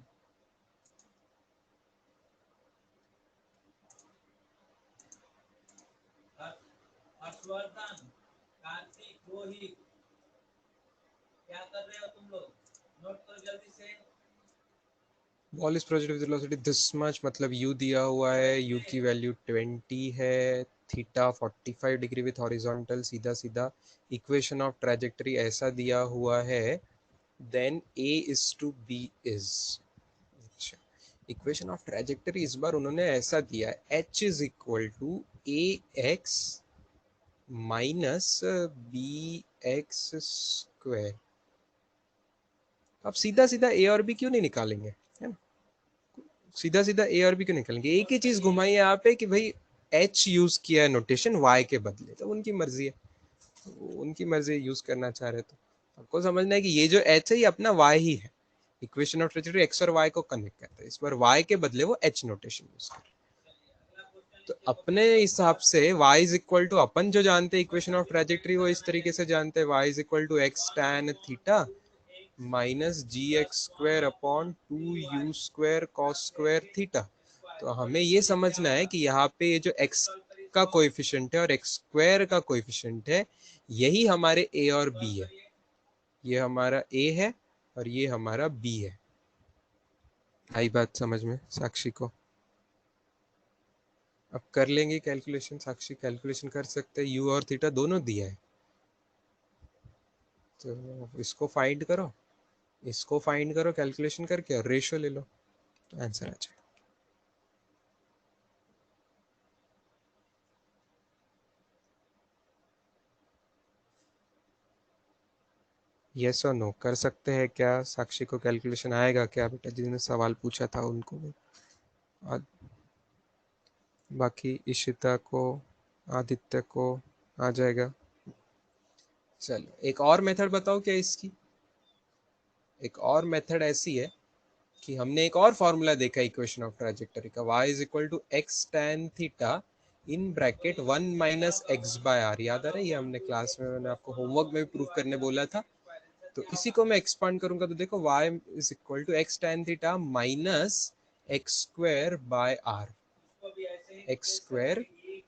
Harshvardhan, Kartik, Rohit, क्या कर रहे हो तुम लोग? नोट करो जल्दी से। Ball is project with velocity this much, मतलब u दिया हुआ है, u की वैल्यू 20 है, थीटा 45 डिग्री विथ हॉरिजॉन्टल, सीधा सीधा इक्वेशन ऑफ ट्रैजेक्टरी ऐसा दिया हुआ है, then a is to b is। अच्छा, इक्वेशन ऑफ ट्रैजेक्टरी इस बार उन्होंने ऐसा दिया है, h is equal to ax minus bx square. अब सीधा सीधा a और b क्यों नहीं निकालेंगे, है ना? सीधा सीधा a और b क्यों निकालेंगे? एक ही चीज घुमाई है यहाँ पे कि भाई h यूज किया है नोटेशन y के बदले, तो उनकी मर्जी है, उनकी मर्जी यूज करना चाह रहे तो आपको समझना है कि ये जो h है ये अपना y ही है। इक्वेशन ऑफ ट्रैजेक्टरी x और y को कनेक्ट करता है, इस बार y के बदले वो h नोटेशन यूज कर रहे हैं। तो अपने हिसाब से y इज इक्वल टू, अपन जो जानते हैं इक्वेशन ऑफ ट्रैजेक्टरी वो इस तरीके से जानते हैं, y is equal to x tan theta minus g x square upon 2u square cos square theta. तो हमें ये समझना है कि यहाँ पे ये जो x का कोएफिशिएंट है और x स्क्वायर का कोएफिशिएंट है, यही हमारे a और b है। ये हमारा a है और ये हमारा b है। आई बात समझ में साक्षी को? अब कर लेंगे कैलकुलेशन, साक्षी कैलकुलेशन कर सकते हैं, u और थीटा दोनों दिया है, तो इसको फाइंड करो। इसको फाइंड करो कैलकुलेशन करके और रेशियो ले लो, तो आंसर आ जाएगा। यस और नो कर सकते हैं क्या? साक्षी को कैलकुलेशन आएगा क्या बेटा? जिन्होंने सवाल पूछा था उनको भी, बाकी इशिता को, आदित्य को आ जाएगा। चलो एक और मेथड बताओ क्या इसकी। एक और मेथड ऐसी है कि हमने एक और फॉर्मूला देखा इक्वेशन ऑफ ट्रैजेक्टरी का, y is equal to x tan theta in bracket 1 minus x by R. याद आ रहा है? ये हमने क्लास में, मैंने आपको होमवर्क में भी प्रूफ करने बोला था। तो इसी को मैं एक्सपांड करूंगा तो देखो y is equal to x tan theta minus x square by R, x square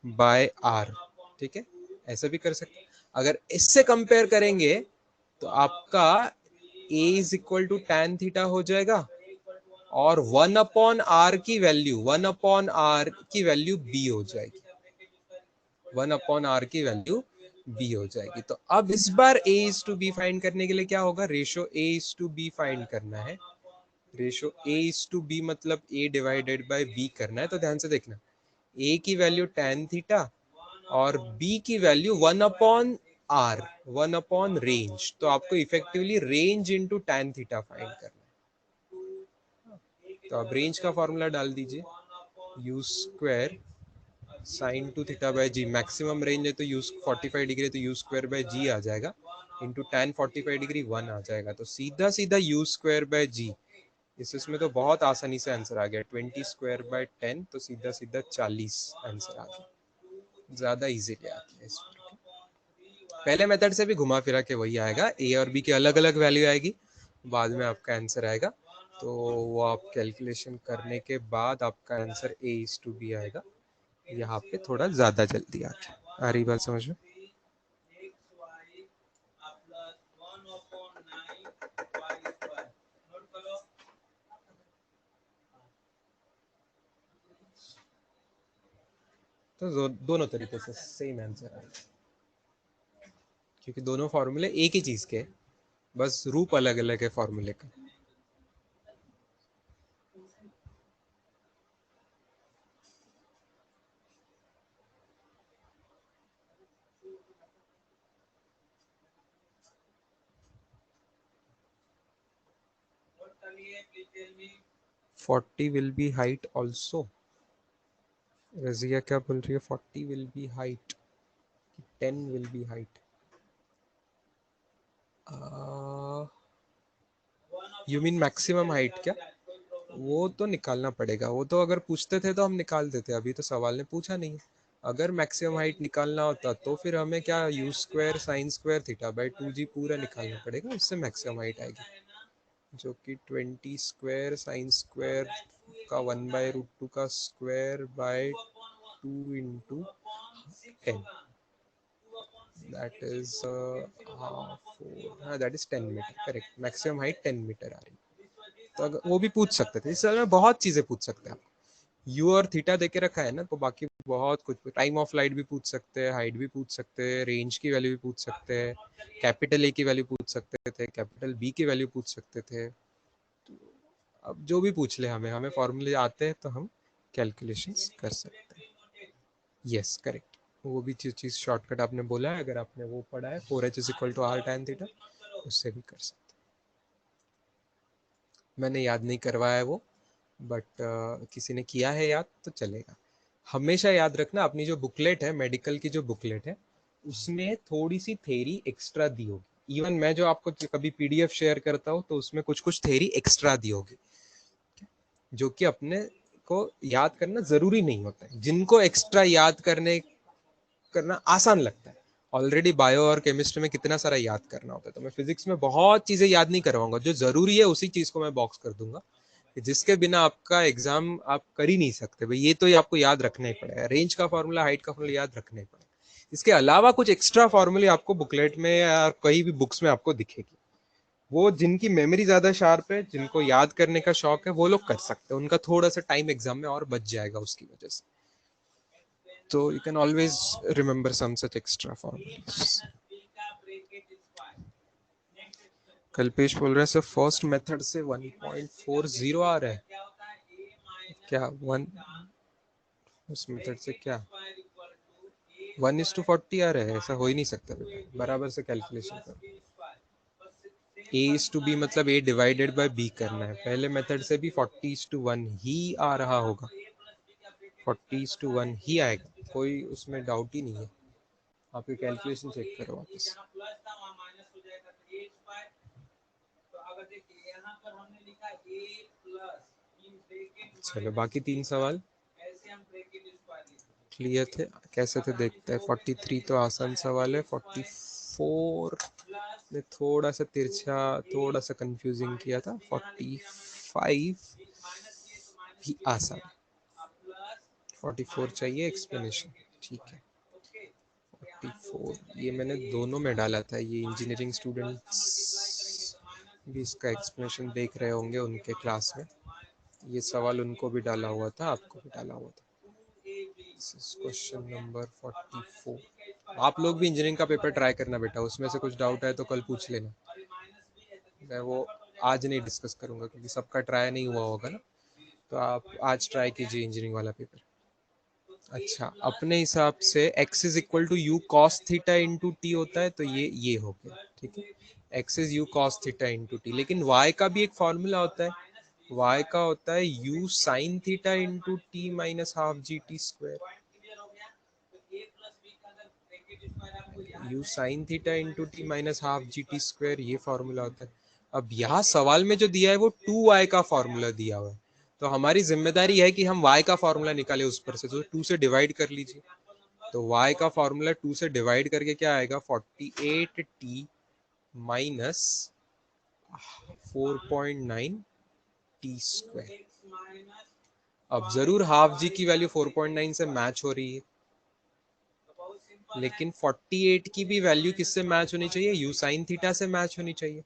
by R. ठीक है, ऐसा भी कर सकते हैं। अगर इससे कंपेयर करेंगे तो आपका a is equal to tan थीटा हो जाएगा और 1 अपॉन आर की वैल्यू, 1 अपॉन आर की वैल्यू b हो जाएगी, 1 अपॉन आर की वैल्यू b हो जाएगी। तो अब इस बार a is to b find करने के लिए क्या होगा? Ratio a is to b find करना है। Ratio a is to b मतलब a डिवाइडेड बाय b करना है। तो ध्यान से देखना, a की वैल्यू tan थीटा और b की value 1 upon r, 1 upon range. तो आपको effectively range into tan theta find करना है। तो अब रेंज का फॉर्मूला डाल दीजिए, u square sine two theta by g. Maximum range है तो u 45 डिग्री, तो u स्क्वायर बाय जी आ जाएगा इंटू tan 45 डिग्री 1 आ जाएगा। तो सीधा सीधा u स्क्वायर बाय जी, इसमें तो बहुत आसानी से आंसर आ गया। 20 स्क्वायर बाय 10 तो सीधा सीधा 40 आंसर आ गया। ज्यादा इजीली आ गया इस पर। पहले मेथड से भी घुमा फिरा के वही आएगा, ए और बी की अलग अलग वैल्यू आएगी, बाद में आपका आंसर आएगा। तो वो आप कैलकुलेशन करने के बाद आपका answer a is to b आएगा। यहाँ पे थोड़ा ज्यादा जल्दी आ गया। आ रही बात समझ में? तो दोनों तरीके से सेम आंसर आएगा, क्योंकि दोनों फॉर्मूले एक ही चीज के, बस रूप अलग अलग है फॉर्मूले का। Forty will be height also. Razia क्या बोल रही है? 40 will be height, 10 will be height? You mean maximum height क्या? वो तो निकालना पड़ेगा। वो तो अगर पूछते थे तो हम निकाल देते, अभी तो सवाल ने पूछा नहीं है। अगर मैक्सिमम हाइट निकालना होता तो फिर हमें क्या, you square sine square theta by 2g पूरा निकालना पड़ेगा, उससे मैक्सिमम हाइट आएगी, जो कि 20 स्क्वायर साइन स्क्वायर का 1/√2 का square by 2 into 10, that is that is 10 metre. Correct, maximum height 10 metre आ रही है। तो अगर वो भी पूछ सकते थे, इस में बहुत चीजें पूछ सकते हैं आप। यू और थीटा देके रखा है ना, तो बाकी बहुत कुछ, टाइम ऑफ फ्लाइट भी पूछ सकते हैं, हाइट भी पूछ सकते हैं, रेंज की वैल्यू भी पूछ सकते हैं, कैपिटल ए की वैल्यू पूछ सकते थे, कैपिटल बी की वैल्यू पूछ सकते थे। अब जो भी पूछ ले, हमें हमें फॉर्मूले आते हैं तो हम कैलकुलेशंस कर सकते हैं। यस करेक्ट, वो भी चीज शॉर्टकट आपने बोला है, अगर आपने वो पढ़ा है 4h is equal to R tan theta, उससे भी कर सकते हैं। मैंने याद नहीं करवाया है वो, बट किसी ने किया है याद तो चलेगा। हमेशा याद रखना, अपनी जो बुकलेट है, मेडिकल की जो बुकलेट है, उसमें थोड़ी सी थेरी एक्स्ट्रा दी होगी। इवन मैं जो आपको कभी पीडीएफ शेयर करता हूँ तो उसमें कुछ कुछ थेरी एक्स्ट्रा दी होगी, जो कि अपने को याद करना जरूरी नहीं होता है। जिनको एक्स्ट्रा याद करना आसान लगता है, ऑलरेडी बायो और केमिस्ट्री में कितना सारा याद करना होता है, तो मैं फिजिक्स में बहुत चीजें याद नहीं करवाऊंगा। जो जरूरी है उसी चीज को मैं बॉक्स कर दूंगा, जिसके बिना आपका एग्जाम आप कर ही नहीं सकते। भाई ये तो ये आपको याद रखना ही पड़ेगा, रेंज का फॉर्मूला, हाइट का फॉर्मूला याद रखना ही पड़ेगा। इसके अलावा कुछ एक्स्ट्रा फॉर्मूले आपको बुकलेट में या कहीं भी बुक्स में आपको दिखेगी। वो जिनकी मेमोरी ज्यादा शार्प है, जिनको याद करने का शौक है, वो लोग कर सकते हैं, उनका थोड़ा सा टाइम एग्जाम में और बच जाएगा उसकी वजह से। तो you can always remember some such extra formulas. Kalpesh बोल रहा है सर फर्स्ट मेथड से 1.40 आ रहा है क्या? वन उस मेथड से क्या 1:40 आ रहा है? ऐसा हो ही नहीं सकता बेटा, बराबर से कैलकुलेशन करो। a is to b मतलब a डिवाइडेड बाय b करना है। पहले मेथड से भी 40:1 ही आ रहा होगा, 40:1 ही आएगा, कोई उसमें डाउट ही नहीं है। आपकी कैलकुलेशन चेक करो वापस। चलो बाकी 3 सवाल क्लियर थे? कैसे थे देखते हैं। 43 तो आसान सवाल है, 44 ने थोड़ा सा तिरछा, थोड़ा सा कंफ्यूजिंग किया था, 45 भी आसान। 44 चाहिए एक्सप्लेनेशन, ठीक है। 44 ये मैंने दोनों में डाला था, ये इंजीनियरिंग स्टूडेंट्स भी इसका एक्सप्लेनेशन देख रहे होंगे उनके क्लास में। ये सवाल उनको भी डाला हुआ था, आपको भी डाला हुआ था। Question number 44। आप लोग भी इंजीनियरिंग का पेपर ट्राई करना बेटा, उसमें से कुछ डाउट है तो कल पूछ लेना। मैं वो आज नहीं डिस्कस करूंगा क्योंकि सबका ट्राई नहीं हुआ होगा ना, तो आप आज ट्राई कीजिए इंजीनियरिंग वाला पेपर। अच्छा, अपने हिसाब से x is equal to u cos theta into t होता है, तो ये हो गया, ठीक है। x is u cos theta into t, लेकिन y का भी एक फॉर्मूला होता है। y का होता है you sine theta into T minus half G T square. You sine theta into T minus half G T square, ये फॉर्मूला होता है। अब यहाँ सवाल में जो दिया है वो 2y का फॉर्मूला दिया हुआ है, तो हमारी जिम्मेदारी है कि हम y का फॉर्मूला निकाले उस पर से, तो 2 से डिवाइड कर लीजिए। तो y का फॉर्मूला 2 से डिवाइड करके क्या आएगा, 48t माइनस 4.9 टी स्क्वायर। अब जरूर हाफ जी की वैल्यू 4.9 से मैच हो रही है, लेकिन 48 की भी वैल्यू किससे मैच होनी चाहिए, यू साइन थीटा से मैच होनी चाहिए,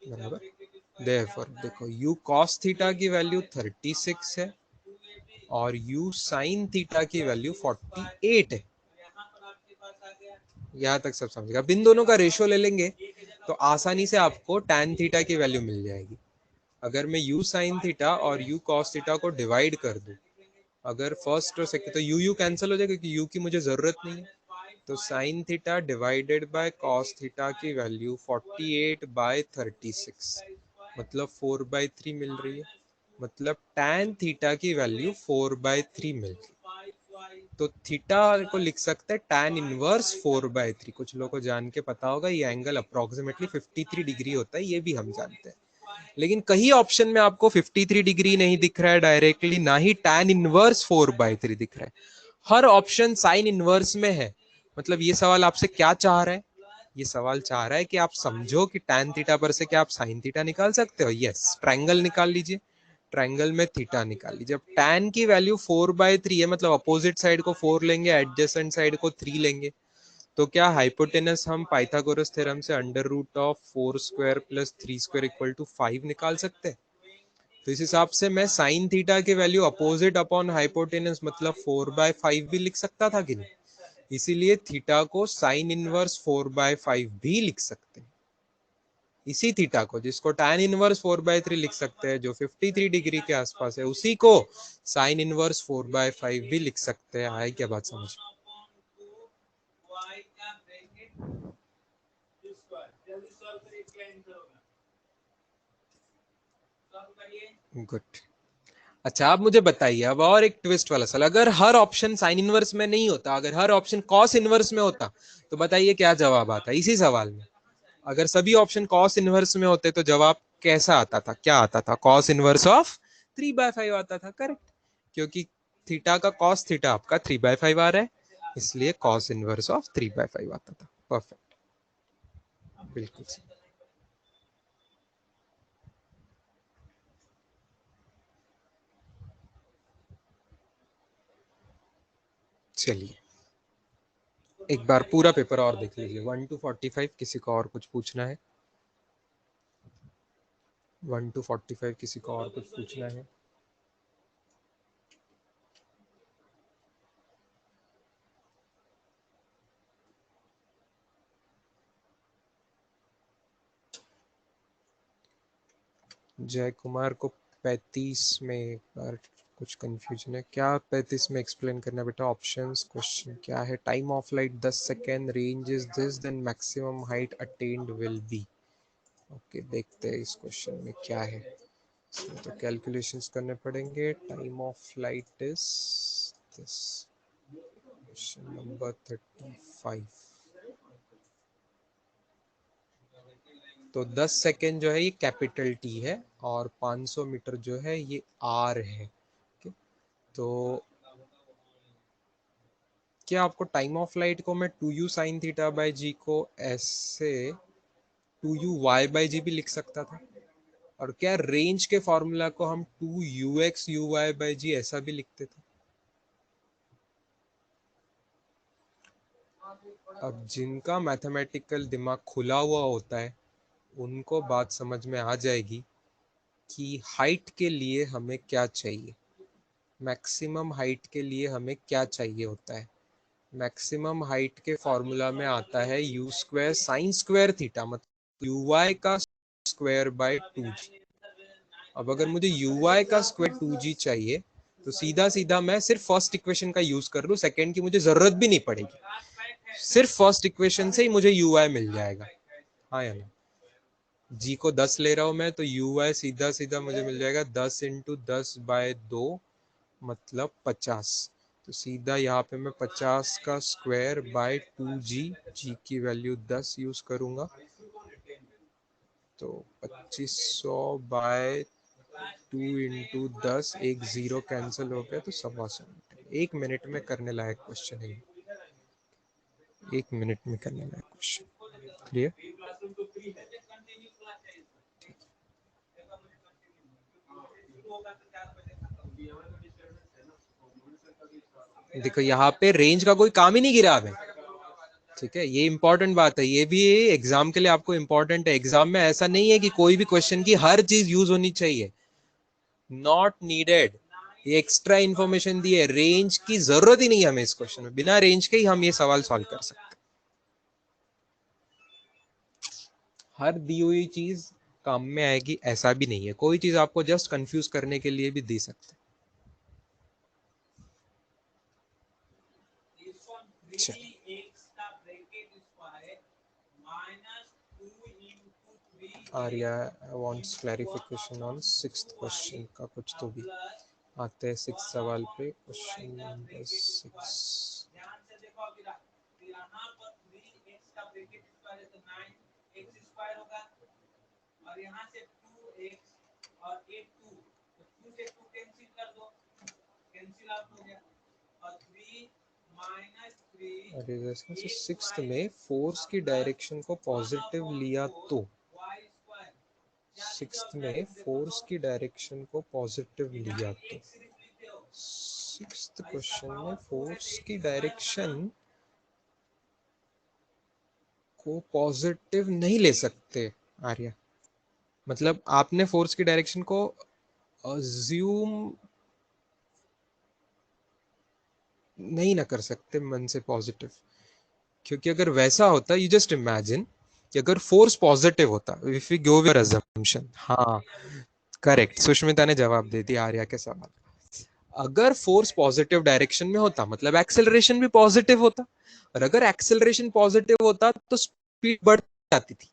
बराबर। देयरफॉर देखो यू कॉस थीटा की वैल्यू 36 है और यू साइन थीटा की वैल्यू 48 है। यहाँ तक सब समझेगा। अब इन दोनों का रेशियो ले लेंगे तो आसानी से आपको tan थीटा की वैल्यू मिल जाएगी। अगर मैं u साइन थीटा और u cos थीटा को डिवाइड कर दूं, अगर फर्स्ट और सेकंड, तो u कैंसिल हो जाएगा क्योंकि u की मुझे जरूरत नहीं है, तो sine theta divided by cos theta की वैल्यू 48 बाय 36 मतलब 4/3 मिल रही है, मतलब tan थीटा की वैल्यू 4/3 मिल रही है। तो थीटा को लिख सकते हैं tan इनवर्स 4/3। कुछ लोगों को जान के पता होगा ये एंगल अप्रोक्सीमेटली 53 डिग्री होता है, ये भी हम जानते हैं। लेकिन कहीं ऑप्शन में आपको 53 डिग्री नहीं दिख रहा है डायरेक्टली, ना ही tan इनवर्स 4/3 दिख रहा है। हर ऑप्शन साइन इनवर्स में है। मतलब ये सवाल आपसे क्या चाह रहा है, ये सवाल चाह रहा है कि आप समझो कि tan थीटा पर से क्या आप साइन थीटा निकाल सकते हो। यस, ट्रायंगल निकाल लीजिए, ट्रायंगल में थीटा निकाल लीजिए। अब tan की वैल्यू 4/3 है, मतलब अपोजिट साइड को 4 लेंगे, एडजेसेंट साइड को 3 लेंगे, तो क्या हाइपोटेनस हम पाइथागोरस थ्योरम से under root of 4 square plus 3 square equal to 5 निकाल सकते हैं। तो इस हिसाब से मैं साइन थीटा की वैल्यू अपोजिट अपॉन हाइपोटेनस मतलब 4/5 भी लिख सकता था कि नहीं, इसीलिए थीटा को साइन इनवर्स 4/5 भी लिख सकते हैं। इसी थीटा को, जिसको tan इनवर्स 4/3 लिख सकते हैं, जो 53 डिग्री के आसपास है, उसी को साइन इनवर्स 4/5 भी लिख सकते हैं। आए क्या बात समझ? गुड। अच्छा आप मुझे बताइए, अब और एक ट्विस्ट वाला सवाल, अगर हर ऑप्शन साइन इनवर्स में नहीं होता, अगर हर ऑप्शन कॉस इनवर्स में होता, तो बताइए क्या जवाब आता इसी सवाल में। अगर सभी ऑप्शन कॉस इनवर्स में होते तो जवाब कैसा आता था, क्या आता था, कॉस इनवर्स ऑफ 3/5 आता था, करेक्ट। क्योंकि थीटा का कॉस थीटा आपका 3/5 आ रहा है, इसलिए कॉस इनवर्स ऑफ 3/5 आता था। परफेक्ट, बिल्कुल सही। चलिए एक बार पूरा पेपर और देख लीजिए, 1 to 45 किसी को और कुछ पूछना है, 1 to 45 किसी को और कुछ पूछना है? जय कुमार को 35 में एक बार कुछ कंफ्यूजन है, क्या 35 में एक्सप्लेन करना बेटा? ऑप्शंस, क्वेश्चन क्या है? Time of light 10 second, range is this, then maximum height attend will be. Okay, देखते हैं इस क्वेश्चन में क्या है। इसमें तो कैलकुलेशंस करने पड़ेंगे। Time of light is this, question number 35। तो 10 सेकेंड जो है ये कैपिटल टी है और 500 मीटर जो है ये आर है। तो क्या आपको टाइम ऑफ लाइट को मैं 2u साइन थीटा बाई जी को ऐसे 2u y/g भी लिख सकता था, और क्या रेंज के फॉर्मूला को हम 2ux/uy/g ऐसा भी लिखते थे? अब जिनका मैथमेटिकल दिमाग खुला हुआ होता है उनको बात समझ में आ जाएगी कि हाइट के लिए हमें क्या चाहिए, मैक्सिमम हाइट के लिए हमें क्या चाहिए होता है। मैक्सिमम हाइट के फॉर्मूला में आता है you square sine square theta, मतलब यू वाई का स्क्वायर बाय 2g। अब अगर मुझे यू वाई का स्क्वायर 2g चाहिए तो सीधा सीधा मैं सिर्फ फर्स्ट इक्वेशन का यूज कर लूँ, सेकेंड की मुझे जरूरत भी नहीं पड़ेगी, सिर्फ फर्स्ट इक्वेशन से ही मुझे यू वाई मिल जाएगा। हाँ या ना? जी को 10 ले रहा हूं मैं, तो यू वाई सीधा सीधा मुझे मिल जाएगा 10 × 10/2, मतलब 50। तो सीधा यहाँ पे मैं 50 का स्क्वायर बाय 2g, जी की वैल्यू 10 यूज करूंगा, तो 2500 बाय 2 × 10, एक जीरो कैंसिल हो गया तो 125 मीटर। 1 मिनट में करने लायक क्वेश्चन है, 1 मिनट में करने लायक क्वेश्चन। क्लियर? देखो यहाँ पे रेंज का कोई काम ही नहीं गिरा हमें, ठीक है? ये इंपॉर्टेंट बात है, ये भी एग्जाम के लिए आपको इंपॉर्टेंट है। एग्जाम में ऐसा नहीं है कि कोई भी क्वेश्चन की हर चीज यूज होनी चाहिए, नॉट नीडेड। ये एक्स्ट्रा इन्फॉर्मेशन दी है, रेंज की जरूरत ही नहीं है हमें इस क्वेश्चन में, बिना रेंज के ही हम ये सवाल सॉल्व कर सकते हैं। हर दी हुई चीज काम में आएगी ऐसा भी नहीं है, कोई चीज आपको जस्ट कंफ्यूज करने के लिए भी दे सकते हैं। Arya wants clarification on 6th question का, कुछ तो भी आते हैं 6th सवाल पे। क्वेश्चन नंबर 6, अरे 6th में फोर्स की डायरेक्शन को पॉजिटिव लिया तो, 6th में फोर्स की डायरेक्शन को पॉजिटिव लिया तो, 6th क्वेश्चन में फोर्स की डायरेक्शन को पॉजिटिव नहीं ले सकते आर्या। मतलब आपने फोर्स की डायरेक्शन को अज्यूम नहीं ना कर सकते मन से पॉजिटिव, क्योंकि अगर वैसा होता, यू जस्ट इमेजिन कि अगर फोर्स पॉजिटिव होता, if you go your assumption, हाँ करेक्ट, सुष्मिता ने जवाब दे दिया आर्या के सवाल। अगर फोर्स पॉजिटिव डायरेक्शन में होता मतलब एक्सेलरेशन भी पॉजिटिव होता, और अगर एक्सेलरेशन पॉजिटिव होता तो स्पीड बढ़ जाती थी,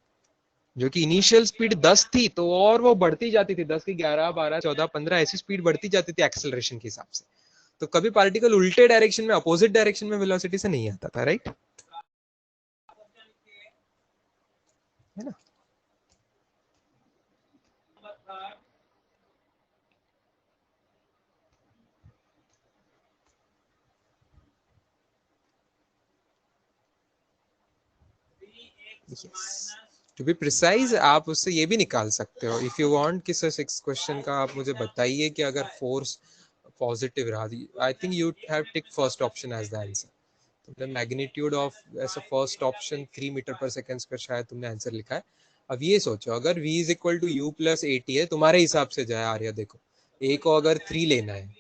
जो कि इनिशियल स्पीड 10 थी तो और वो बढ़ती जाती थी, 10 की 11 12 14 15 ऐसी स्पीड बढ़ती जाती थी एक्सेलरेशन के हिसाब से। तो कभी पार्टिकल उल्टे डायरेक्शन में, अपोजिट डायरेक्शन में वेलोसिटी से नहीं आता था, राइट? है ना? yes. टू बी प्रिसाइज आप उससे ये भी निकाल सकते हो इफ यू वांट कि सर 6 क्वेश्चन का आप मुझे बताइए कि अगर फोर्स पॉजिटिव रहा, I think you have tick first option as the answer. तो मैग्नीट्यूड ऑफ ऐसा first option 3 meter per second square शायद तुमने आंसर लिखा है। अब ये सोचो अगर v is equal to u plus a t है तुम्हारे हिसाब से जाए आर्या, देखो a को अगर 3 लेना है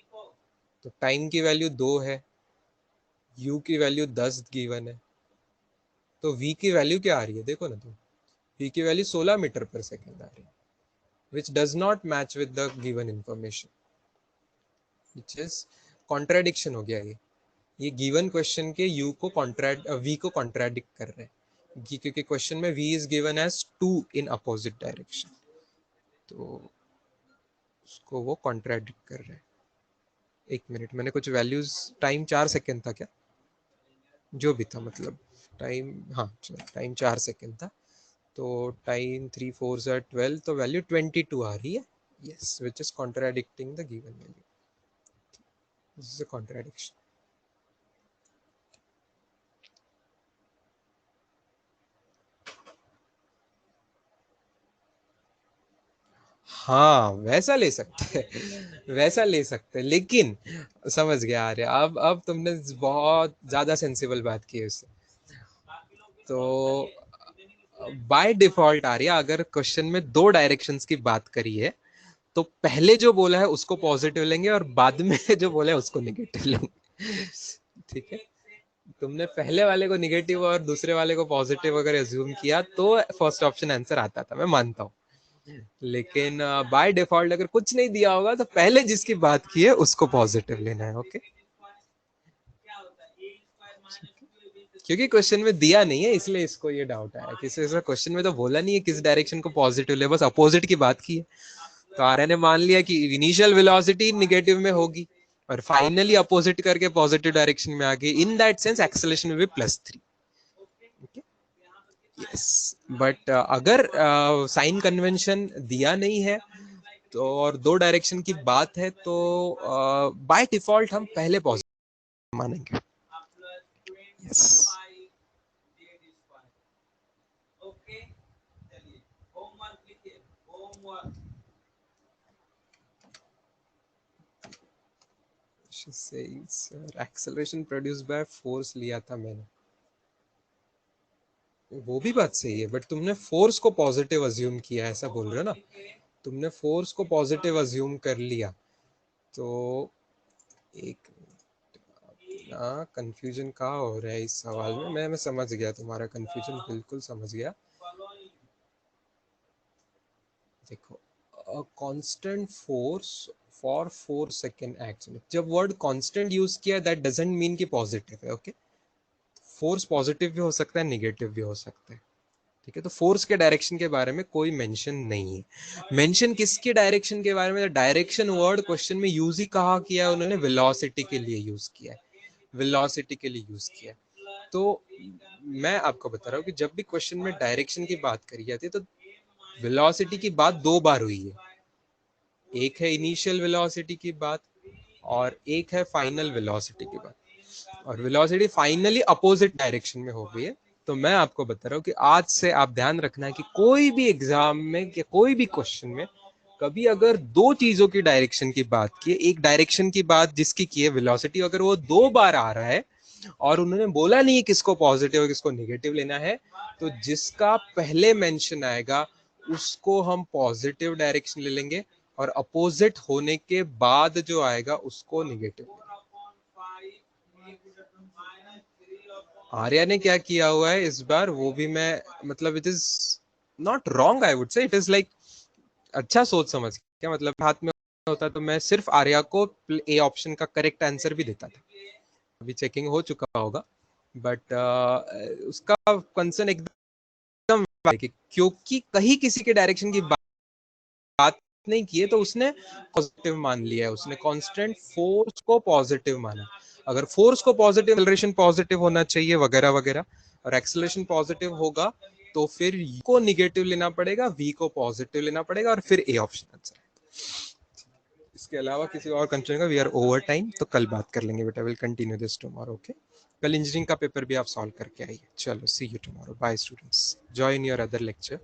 तो टाइम की वैल्यू 2 है, u की वैल्यू 10 गिवन है, तो v की वैल्यू क्या आ रही है देखो ना तुम, v की वैल्यू 16 मीटर पर सेकंड आ रही है। which does not match with the given information, which is contradiction हो गया ये गिवन क्वेश्चन के यू को वी को कॉन्ट्राडिक्ट कर रहे हैं क्योंकि क्वेश्चन में v is given as 2 in opposite direction, तो उसको वो कॉन्ट्राडिक्ट कर रहे हैं। एक मिनट, मैंने कुछ वैल्यूज, टाइम 4 सेकेंड था क्या, जो भी था मतलब टाइम, हाँ टाइम 4 सेकेंड था, तो टाइम 3 4 12, तो वैल्यू 22 आ रही है, yes, which is contradicting the given value, this is a contradiction. हाँ वैसा ले सकते हैं, वैसा ले सकते हैं, लेकिन समझ गया आ रहा, अब तुमने बहुत ज्यादा सेंसिबल बात की है उससे, तो बाय डिफॉल्ट आ रही है, अगर क्वेश्चन में 2 डायरेक्शंस की बात करी है तो पहले जो बोला है उसको पॉजिटिव लेंगे और बाद में जो बोला है उसको नेगेटिव लेंगे, ठीक है। तुमने पहले वाले को नेगेटिव और दूसरे वाले को पॉजिटिव अगर एज्यूम किया तो फर्स्ट ऑप्शन आंसर आता था, मैं मानता हूँ, लेकिन बाय डिफॉल्ट अगर कुछ नहीं दिया होगा तो पहले जिसकी बात की है उसको पॉजिटिव लेना है, ओके। क्योंकि क्वेश्चन में दिया नहीं है इसलिए इसको ये डाउट आया, किसी ऐसा क्वेश्चन में तो बोला नहीं है किस डायरेक्शन को पॉजिटिव ले, बस अपोजिट की बात की है, तो आर्य ने मान लिया कि इनिशियल वेलोसिटी नेगेटिव में होगी और फाइनली अपोजिट करके पॉजिटिव डायरेक्शन में आ गई, इन दैट सेंस एक्सेलरेशन में भी +3, ओके, यस। बट अगर साइन कन्वेंशन दिया नहीं है तो और 2 डायरेक्शन की बात है तो बाय डिफॉल्ट हम पहले पॉजिटिव मानेंगे, yes. Acceleration produce by force लिया था मैंने, वो भी बात सही है, बट तुमने फोर्स को पॉजिटिव अज्यूम किया, ऐसा बोल रहे हो ना, तुमने फोर्स को पॉजिटिव अज्यूम कर लिया, तो एक कंफ्यूजन कहाँ हो रहा है इस सवाल में, मैं समझ गया तुम्हारा कंफ्यूजन, बिल्कुल समझ गया। देखो, constant force for 4 second action, जब वर्ड कांस्टेंट यूज किया दैट डजंट मीन कि पॉजिटिव है, ओके। फोर्स पॉजिटिव भी हो सकता है, नेगेटिव भी हो सकता है, ठीक है। तो फोर्स के डायरेक्शन के बारे में कोई मेंशन नहीं है, मेंशन किसके डायरेक्शन के बारे में, डायरेक्शन वर्ड क्वेश्चन में यूज ही कहा किया है उन्होंने, वेलोसिटी के लिए यूज किया है, वेलोसिटी के लिए यूज किया है। तो मैं आपको बता रहा हूँ कि जब भी क्वेश्चन में डायरेक्शन की बात करी जाती है तो वेलोसिटी की बात 2 बार हुई है, एक है इनिशियल वेलोसिटी की बात और एक है फाइनल वेलोसिटी की बात, और वेलोसिटी फाइनली अपोजिट डायरेक्शन में हो गई है। तो मैं आपको बता रहा हूँ कि आज से आप ध्यान रखना है कि कोई भी एग्जाम में या कोई भी क्वेश्चन में कभी अगर 2 चीजों की डायरेक्शन की बात की, एक डायरेक्शन की बात जिसकी की है वेलोसिटी, अगर वो 2 बार आ रहा है और उन्होंने बोला नहीं है किसको पॉजिटिव और किसको नेगेटिव लेना है, तो जिसका पहले मेंशन आएगा उसको हम पॉजिटिव डायरेक्शन ले लेंगे और अपोजिट होने के बाद जो आएगा उसको नेगेटिव। आर्या ने क्या किया हुआ है इस बार, वो भी मैं मतलब it is not wrong, I would say it is like अच्छा सोच समझ, क्या मतलब हाथ में होता तो मैं सिर्फ आर्या को ए ऑप्शन का करेक्ट आंसर भी देता था, अभी चेकिंग हो चुका होगा, बट उसका कंसर्न एकदम है कि क्योंकि कहीं किसी के डायरेक्शन की बात नहीं की है तो उसने पॉजिटिव मान लिया है, उसने कांस्टेंट फोर्स को पॉजिटिव माना, अगर फोर्स को पॉजिटिव, एक्सेलरेशन पॉजिटिव होना चाहिए वगैरह वगैरह, और एक्सेलरेशन पॉजिटिव होगा तो फिर को निगेटिव लेना पड़ेगा, वी को पॉजिटिव लेना पड़ेगा और फिर ए ऑप्शन आंसर। इसके अलावा किसी और कंसर्न का वी आर ओवर टाइम, तो कल बात कर लेंगे बेटा, will continue this tomorrow, okay. कल इंजीनियरिंग का पेपर भी आप सॉल्व करके आइए, चलो see you tomorrow, bye students, join your other lecture.